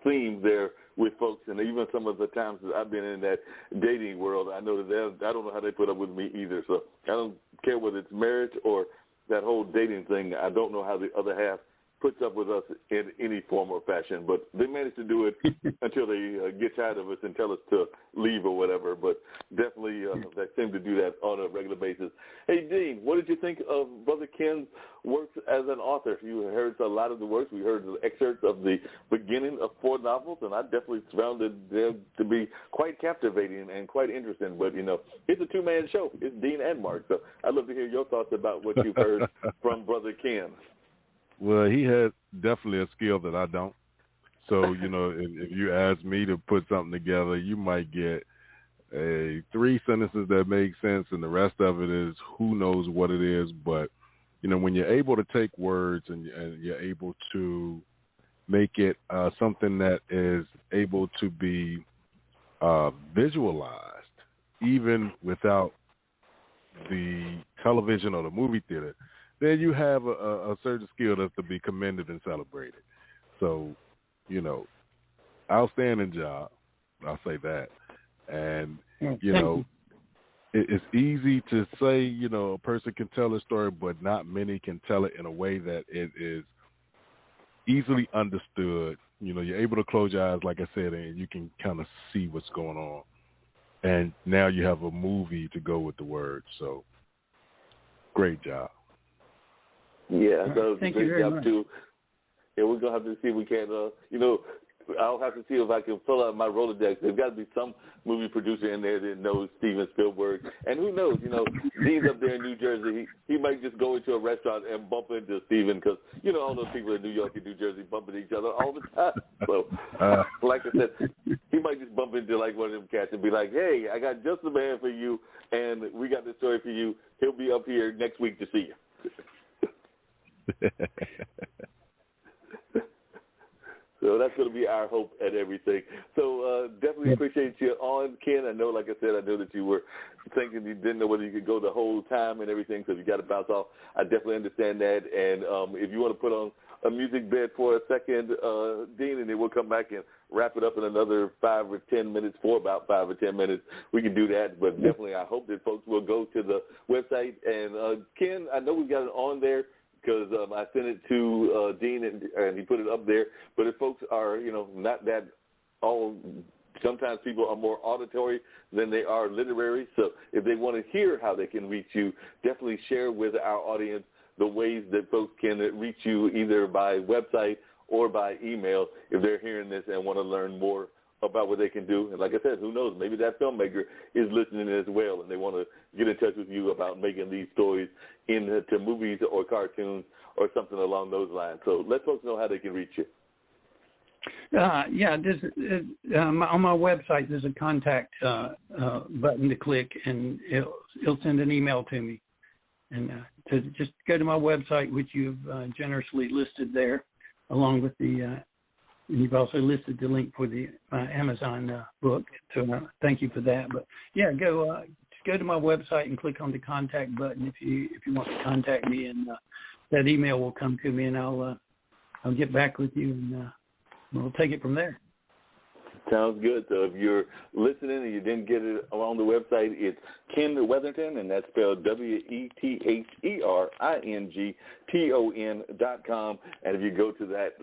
theme there with folks, and even some of the times that I've been in that dating world, I know that I don't know how they put up with me either. So I don't care whether it's marriage or that whole dating thing. I don't know how the other half puts up with us in any form or fashion, but they manage to do it until they get tired of us and tell us to leave or whatever. But definitely they seem to do that on a regular basis. Hey, Dean, what did you think of Brother Ken's works as an author? You heard a lot of the works. We heard the excerpts of the beginning of 4 novels, and I definitely found them to be quite captivating and quite interesting. But, it's a 2-man show. It's Dean and Mark. So I'd love to hear your thoughts about what you've heard from Brother Ken. Well, he has definitely a skill that I don't. So, if you ask me to put something together, you might get 3 sentences that make sense, and the rest of it is who knows what it is. But, when you're able to take words and you're able to make it something that is able to be visualized, even without the television or the movie theater, then you have a certain skill that's to be commended and celebrated. So, outstanding job, I'll say that. And, it's easy to say, a person can tell a story, but not many can tell it in a way that it is easily understood. You're able to close your eyes, like I said, and you can kind of see what's going on. And now you have a movie to go with the words. So, great job. Yeah, that was a Thank you great very job much. too. Yeah, we're gonna have to see if we can. I'll have to see if I can fill out my Rolodex. There's got to be some movie producer in there that knows Steven Spielberg, and who knows? Dean's up there in New Jersey. He might just go into a restaurant and bump into Steven because all those people in New York and New Jersey bumping each other all the time. So, like I said, he might just bump into like one of them cats and be like, "Hey, I got just the man for you, and we got this story for you. He'll be up here next week to see you." So that's going to be our hope and everything. So definitely appreciate you on, Ken. I know, like I said, I know that you were thinking you didn't know whether you could go the whole time and everything, so you got to bounce off. I definitely understand that. And if you want to put on a music bed for a second, Dean, and then we'll come back and wrap it up in another 5 or 10 minutes, for about 5 or 10 minutes. We can do that, but definitely I hope that folks will go to the website. And, Ken, I know we got it on there, because I sent it to Dean, and he put it up there. But if folks are, not that all, sometimes people are more auditory than they are literary. So if they want to hear how they can reach you, definitely share with our audience the ways that folks can reach you either by website or by email if they're hearing this and want to learn more about what they can do. And like I said, who knows, maybe that filmmaker is listening as well, and they want to get in touch with you about making these stories into movies or cartoons or something along those lines. So let folks know how they can reach you. On my website, there's a contact button to click, and it'll send an email to me. And to just go to my website, which you've generously listed there, along with the you've also listed the link for the Amazon book. So thank you for that. But yeah, go to my website and click on the contact button if you want to contact me, and that email will come to me, and I'll get back with you, and we'll take it from there. Sounds good. So if you're listening and you didn't get it on the website, it's Ken Wetherington, and that's spelled WETHERINGTON.com. And if you go to that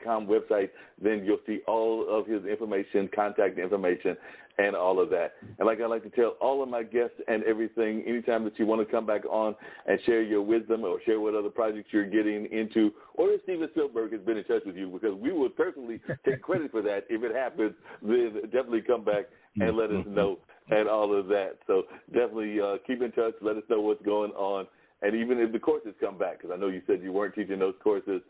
.com website, then you'll see all of his information, contact information, and all of that. And like I like to tell all of my guests and everything, anytime that you want to come back on and share your wisdom or share what other projects you're getting into, or if Steven Spielberg has been in touch with you, because we will personally take credit for that. If it happens, then definitely come back and let us know and all of that. So definitely keep in touch. Let us know what's going on. And even if the courses come back, because I know you said you weren't teaching those courses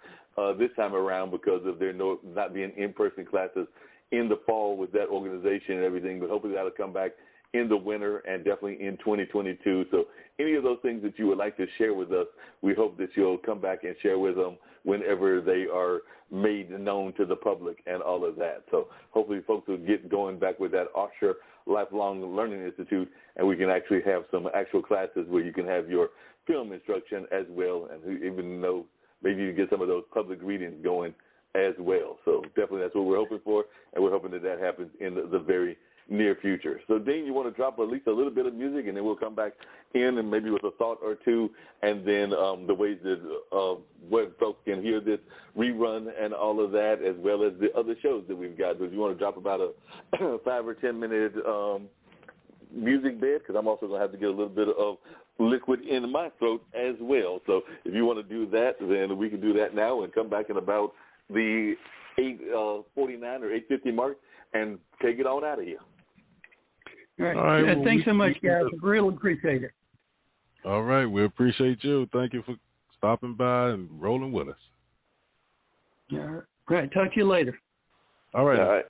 this time around because of there not being in-person classes in the fall with that organization and everything, but hopefully that'll come back in the winter and definitely in 2022. So any of those things that you would like to share with us, we hope that you'll come back and share with them whenever they are made known to the public and all of that. So hopefully folks will get going back with that Osher Lifelong Learning Institute, and we can actually have some actual classes where you can have your film instruction as well, and even though maybe you get some of those public readings going as well. So definitely that's what we're hoping for, and we're hoping that that happens in the very near future. So, Dean, you want to drop at least a little bit of music, and then we'll come back in and maybe with a thought or two, and then the ways that where folks can hear this rerun and all of that, as well as the other shows that we've got. So if you want to drop about a 5 or 10 minute music bed, because I'm also going to have to get a little bit of liquid in my throat as well. So if you want to do that, then we can do that now and come back in about the 8:49 or 8:50 mark and take it on out of here. All right. Well, thanks so much, guys. Really appreciate it. All right. We appreciate you. Thank you for stopping by and rolling with us. All right. Talk to you later. All right. All right.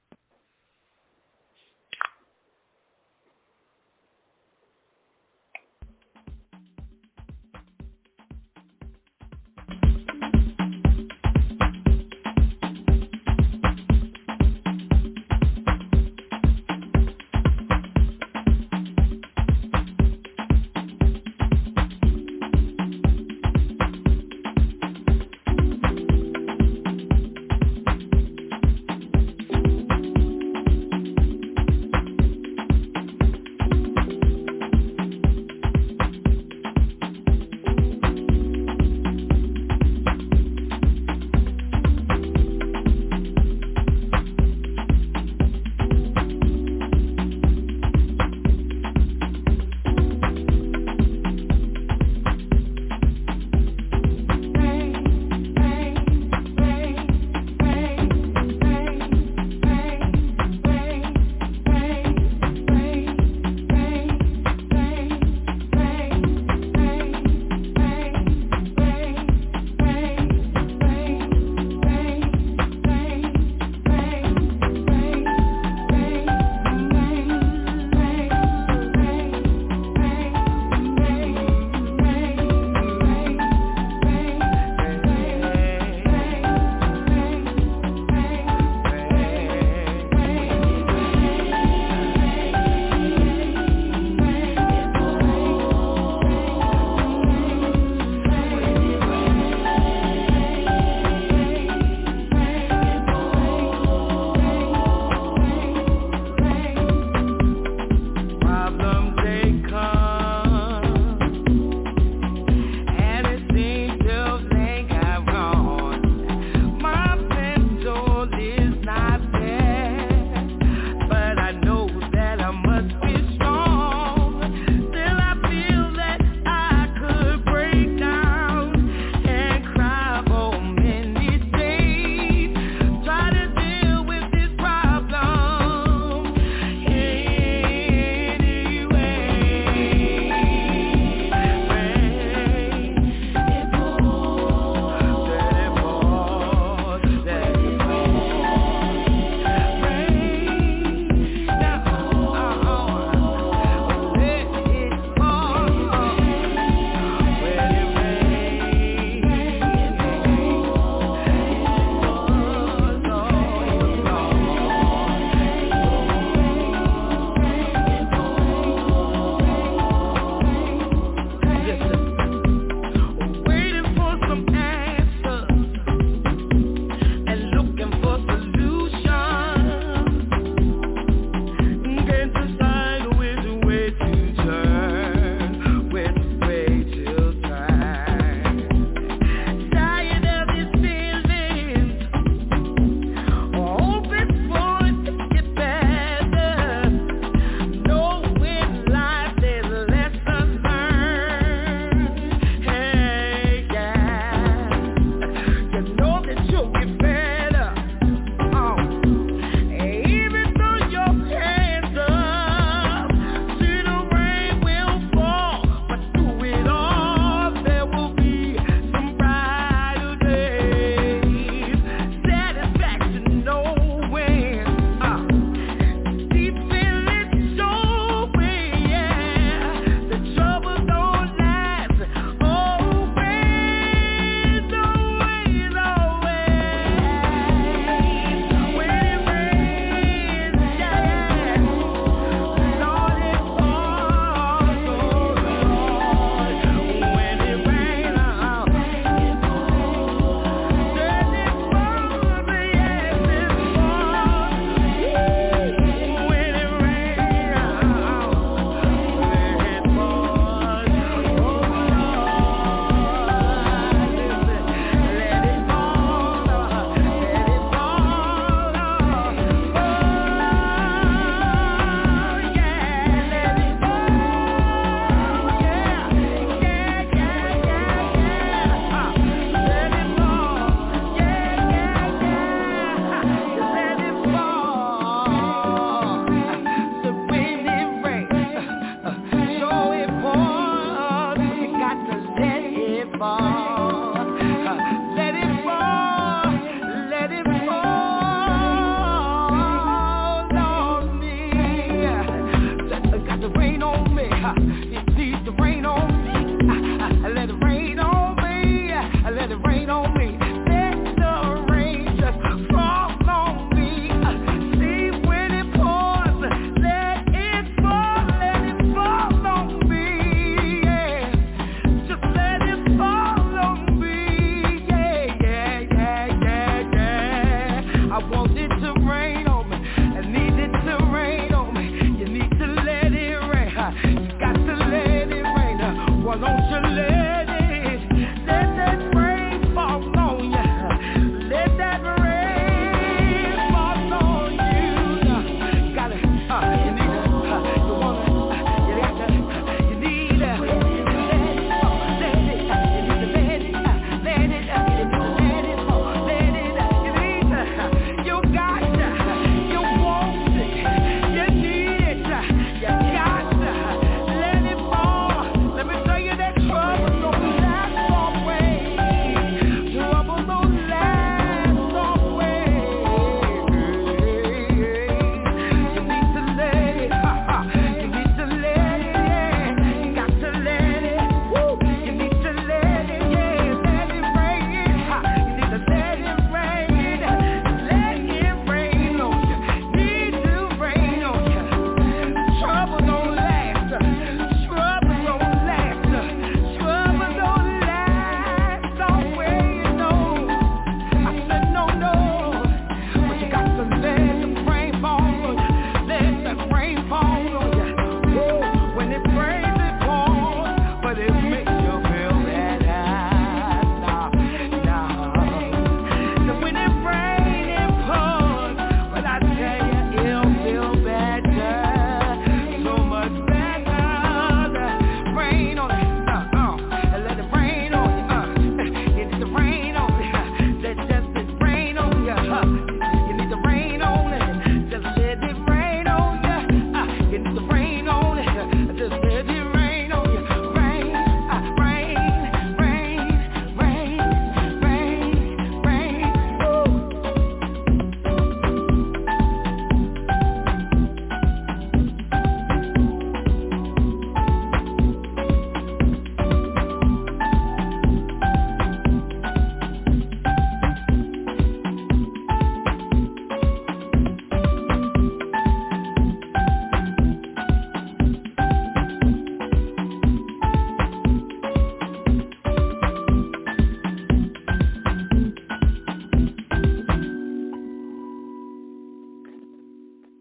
let it rain on me. Let the rain just fall on me. See when it pours, let it fall on me. Yeah, just let it fall on me. Yeah. I want it to rain on me. I need it to rain on me. You need to let it rain. You got to let it rain. Why don't you let that rain fall on you? Let that rain fall on you. Got it. You need it. You want it. You got to. You need it. Let it fall. Let it. You need to let it. Let it. You need to let it fall. Let it. You need to. You got to. You want it. You need it. You got to. Let it fall. Let me tell you that trouble don't last always. Trouble don't last always. You need to let it. You need to let it. You got to let it. Woo. You need to let it. Yeah, let it rain. You need to let it rain. Let it rain on you. Need to rain on you. Trouble don't last. Trouble don't last. Trouble don't last always. No. I said no. But you got to let the rain fall on you. Let the rain fall on you. Woo. When it rains, it pours, but it makes you feel better. So when it rains, it pours, but I tell you, it'll feel better. So much better. Rain on it. And let it rain on you. You need to rain on it. Let just rain on you. You need to rain on it. Just let it rain on you. You need to rain on it. Just let it rain on you. Rain.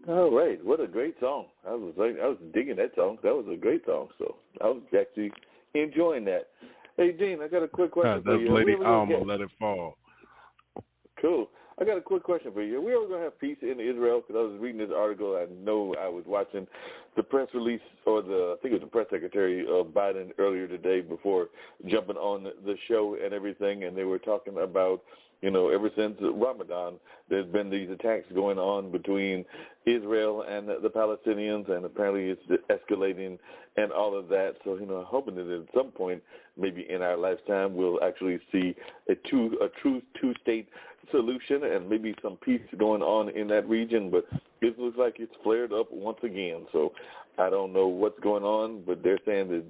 All right, what a great song. I was digging that song. That was a great song. So I was actually enjoying that. Hey, Dean, I got a quick question for That's you. Lady Alma, Let It Fall. Cool. I got a quick question for you. Are we ever going to have peace in Israel? Because I was reading this article. I know I was watching the press release, or I think it was the press secretary of Biden earlier today before jumping on the show and everything, and they were talking about, ever since Ramadan, there's been these attacks going on between Israel and the Palestinians, and apparently it's escalating and all of that. So, hoping that at some point, maybe in our lifetime, we'll actually see a true two-state solution and maybe some peace going on in that region. But it looks like it's flared up once again. So I don't know what's going on, but they're saying that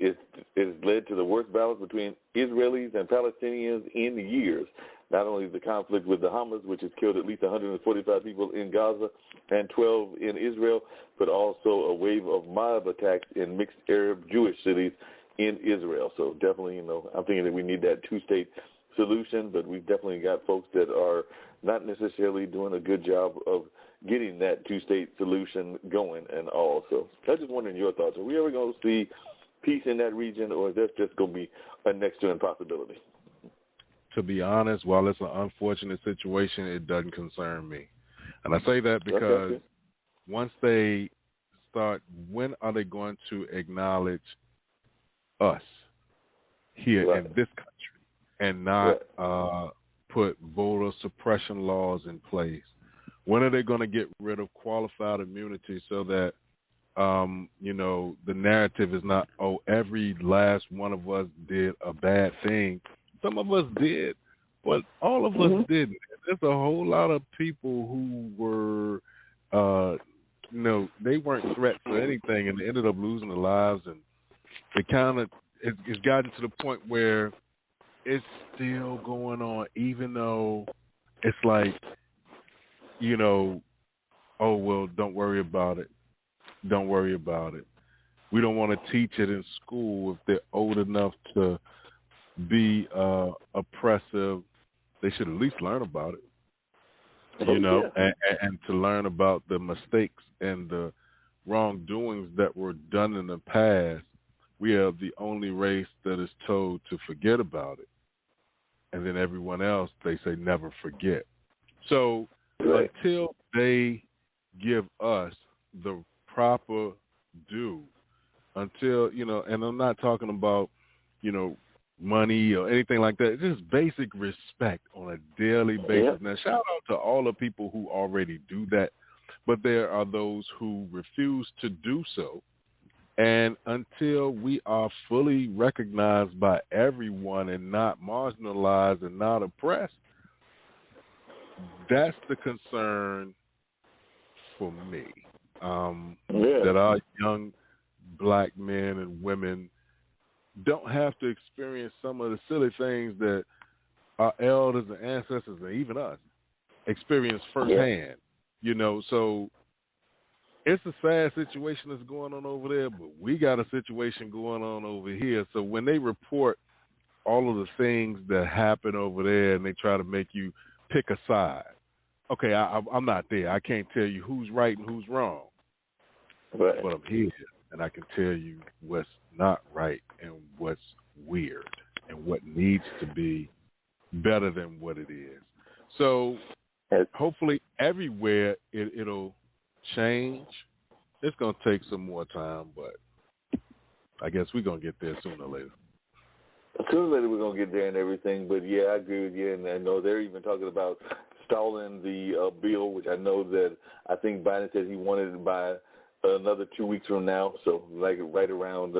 it has led to the worst balance between Israelis and Palestinians in years. Not only the conflict with the Hamas, which has killed at least 145 people in Gaza and 12 in Israel, but also a wave of mob attacks in mixed Arab Jewish cities in Israel. So definitely, I'm thinking that we need that two-state solution, but we've definitely got folks that are not necessarily doing a good job of getting that two-state solution going and all. So I'm just wondering your thoughts. Are we ever going to see peace in that region, or is that just going to be a next to impossibility? To be honest, while it's an unfortunate situation, it doesn't concern me. And I say that because once they start, when are they going to acknowledge us here in this country and not put voter suppression laws in place? When are they going to get rid of qualified immunity so that, the narrative is not, every last one of us did a bad thing. Some of us did, but all of us didn't. There's a whole lot of people who were, they weren't threats or anything, and they ended up losing their lives. And it kind of it's gotten to the point where it's still going on, even though it's like, you know, oh, well, don't worry about it. Don't worry about it. We don't want to teach it in school. If they're old enough to be oppressive, they should at least learn about it, you know, and to learn about the mistakes and the wrongdoings that were done in the past. We are the only race that is told to forget about it. And then everyone else, they say never forget. So until they give us the proper due, until, you know, and I'm not talking about, you know, money or anything like that, just basic respect on a daily basis. Now, shout out to all the people who already do that, but there are those who refuse to do so. And until we are fully recognized by everyone and not marginalized and not oppressed, that's the concern for me. That our young black men and women don't have to experience some of the silly things that our elders and ancestors and even us experienced firsthand. You know, so it's a sad situation that's going on over there, but we got a situation going on over here. So when they report all of the things that happen over there and they try to make you pick a side, okay, I'm not there. I can't tell you who's right and who's wrong. Right. But I'm here, and I can tell you what's not right and what's weird and what needs to be better than what it is. So hopefully everywhere it'll change. It's going to take some more time, but I guess we're going to get there sooner or later. Sooner or later we're going to get there and everything, but yeah, I agree with you, and I know they're even talking about stalling the bill, which I know that I think Biden said he wanted it by another 2 weeks from now, so like right around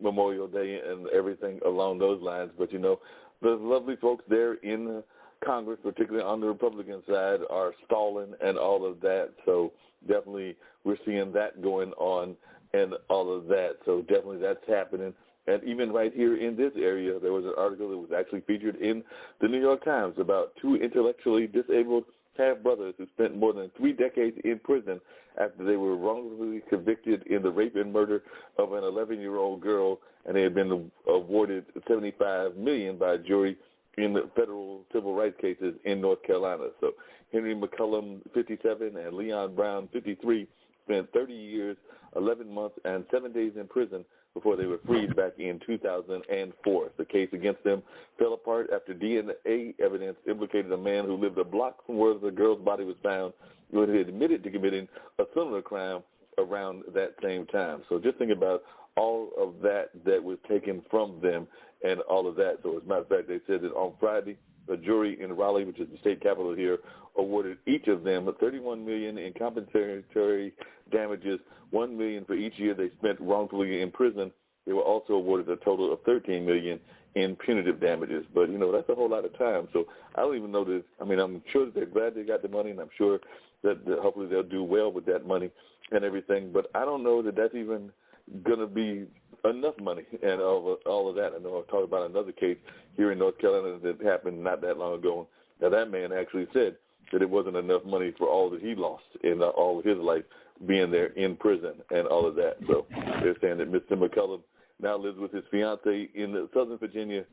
Memorial Day and everything along those lines. But, you know, the lovely folks there in Congress, particularly on the Republican side, are stalling and all of that. So definitely we're seeing that going on and all of that. So definitely that's happening. And even right here in this area, there was an article that was actually featured in the New York Times about two intellectually disabled half-brothers who spent more than 3 decades in prison after they were wrongfully convicted in the rape and murder of an 11-year-old girl, and they had been awarded $75 million by a jury in the federal civil rights cases in North Carolina. So Henry McCullum, 57, and Leon Brown, 53, spent 30 years, 11 months, and 7 days in prison before they were freed back in 2004. The case against them fell apart after DNA evidence implicated a man who lived a block from where the girl's body was found, who had admitted to committing a similar crime around that same time. So just think about all of that was taken from them and all of that. So as a matter of fact, they said that on Friday, the jury in Raleigh, which is the state capital here, awarded each of them $31 million in compensatory damages, $1 million for each year they spent wrongfully in prison. They were also awarded a total of $13 million in punitive damages. But, you know, that's a whole lot of time. So I don't even know this. I mean, I'm sure that they're glad they got the money, and I'm sure that hopefully they'll do well with that money and everything. But I don't know that that's even going to be enough money and all of that. I know I've talked about another case here in North Carolina that happened not that long ago. Now, that man actually said that it wasn't enough money for all that he lost in all of his life being there in prison and all of that. So they're saying that Mr. McCullum now lives with his fiancée in Southern Virginia,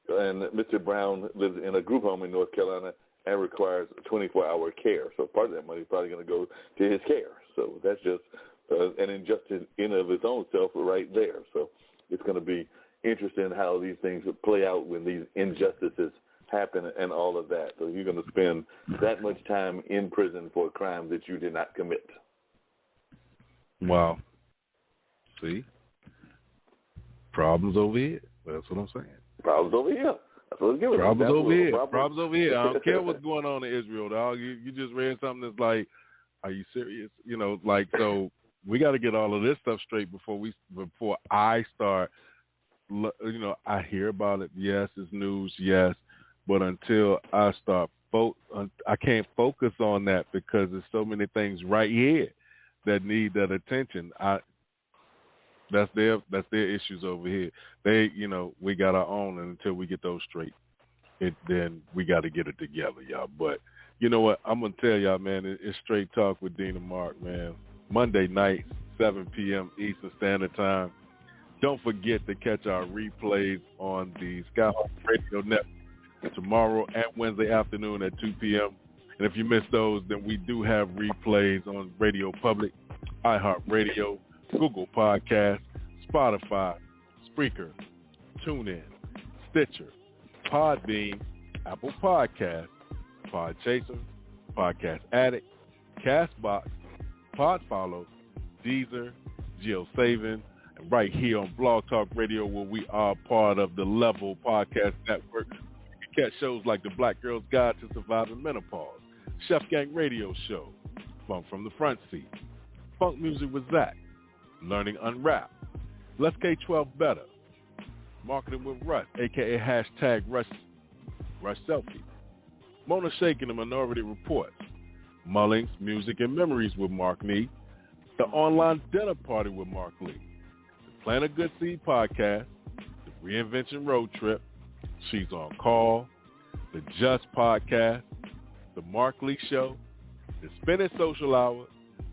and Mr. Brown lives in a group home in North Carolina and requires 24-hour care. So part of that money is probably going to go to his care. So that's just an injustice in of its own self right there. So it's going to be interesting how these things play out when these injustices happen and all of that. So you're going to spend that much time in prison for a crime that you did not commit. Wow. See? Problems over here. That's what I'm saying. Problems over here. That's what it's giving. Problems over here. Problems over here. I don't care what's going on in Israel, dog. You just read something that's like, are you serious? You know, like, so we got to get all of this stuff straight before I start. You know, I hear about it. Yes, it's news. Yes, but until I start, I can't focus on that because there's so many things right here that need that attention. That's their issues over here. They, we got our own, and until we get those straight, then we got to get it together, y'all. But you know what? I'm gonna tell y'all, man. It's Straight Talk with Dean and Mark, man. Monday nights, 7 p.m. Eastern Standard Time. Don't forget to catch our replays on the Skyhawk Radio Network tomorrow and Wednesday afternoon at 2 p.m. And if you miss those, then we do have replays on Radio Public, iHeartRadio, Google Podcasts, Spotify, Spreaker, TuneIn, Stitcher, Podbean, Apple Podcasts, Podchaser, Podcast Addict, Castbox, Podfollow, Deezer, GeoSavin, and right here on Blog Talk Radio, where we are part of the Level Podcast Network. You can catch shows like The Black Girl's Guide to Surviving Menopause, Chef Gang Radio Show, Funk from the Front Seat, Funk Music with Zach, Learning Unwrapped, Let's K-12 Better, Marketing with Russ, a.k.a. hashtag Russ Selfie, Mona Shake and the Minority Reports, Mullings, Music and Memories with Mark Nee, The Online Dinner Party with Mark Lee, the Plant a Good Seed Podcast, the Reinvention Road Trip, She's on Call, the Just Podcast, the Mark Lee Show, the Spinning Social Hour,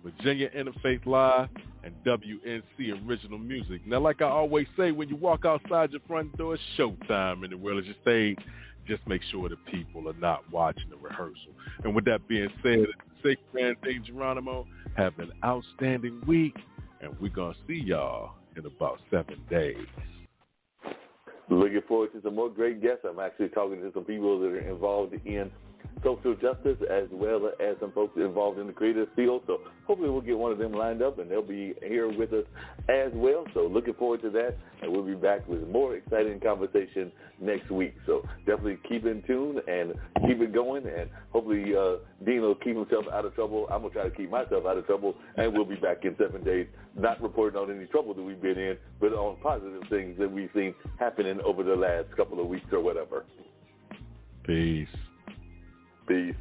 Virginia Interfaith Live, and WNC Original Music. Now, like I always say, when you walk outside your front door, it's showtime in the world of your stage. Just make sure the people are not watching the rehearsal. And with that being said, the 6th man, Dave Geronimo, have an outstanding week, and we're going to see y'all in about 7 days. Looking forward to some more great guests. I'm actually talking to some people that are involved in social justice as well as some folks involved in the creative field. So hopefully we'll get one of them lined up, and they'll be here with us as well. So looking forward to that, and we'll be back with more exciting conversation next week. So definitely keep in tune and keep it going, and hopefully Dean will keep himself out of trouble. I'm going to try to keep myself out of trouble, and we'll be back in 7 days, not reporting on any trouble that we've been in, but on positive things that we've seen happening over the last couple of weeks or whatever. Peace. Peace.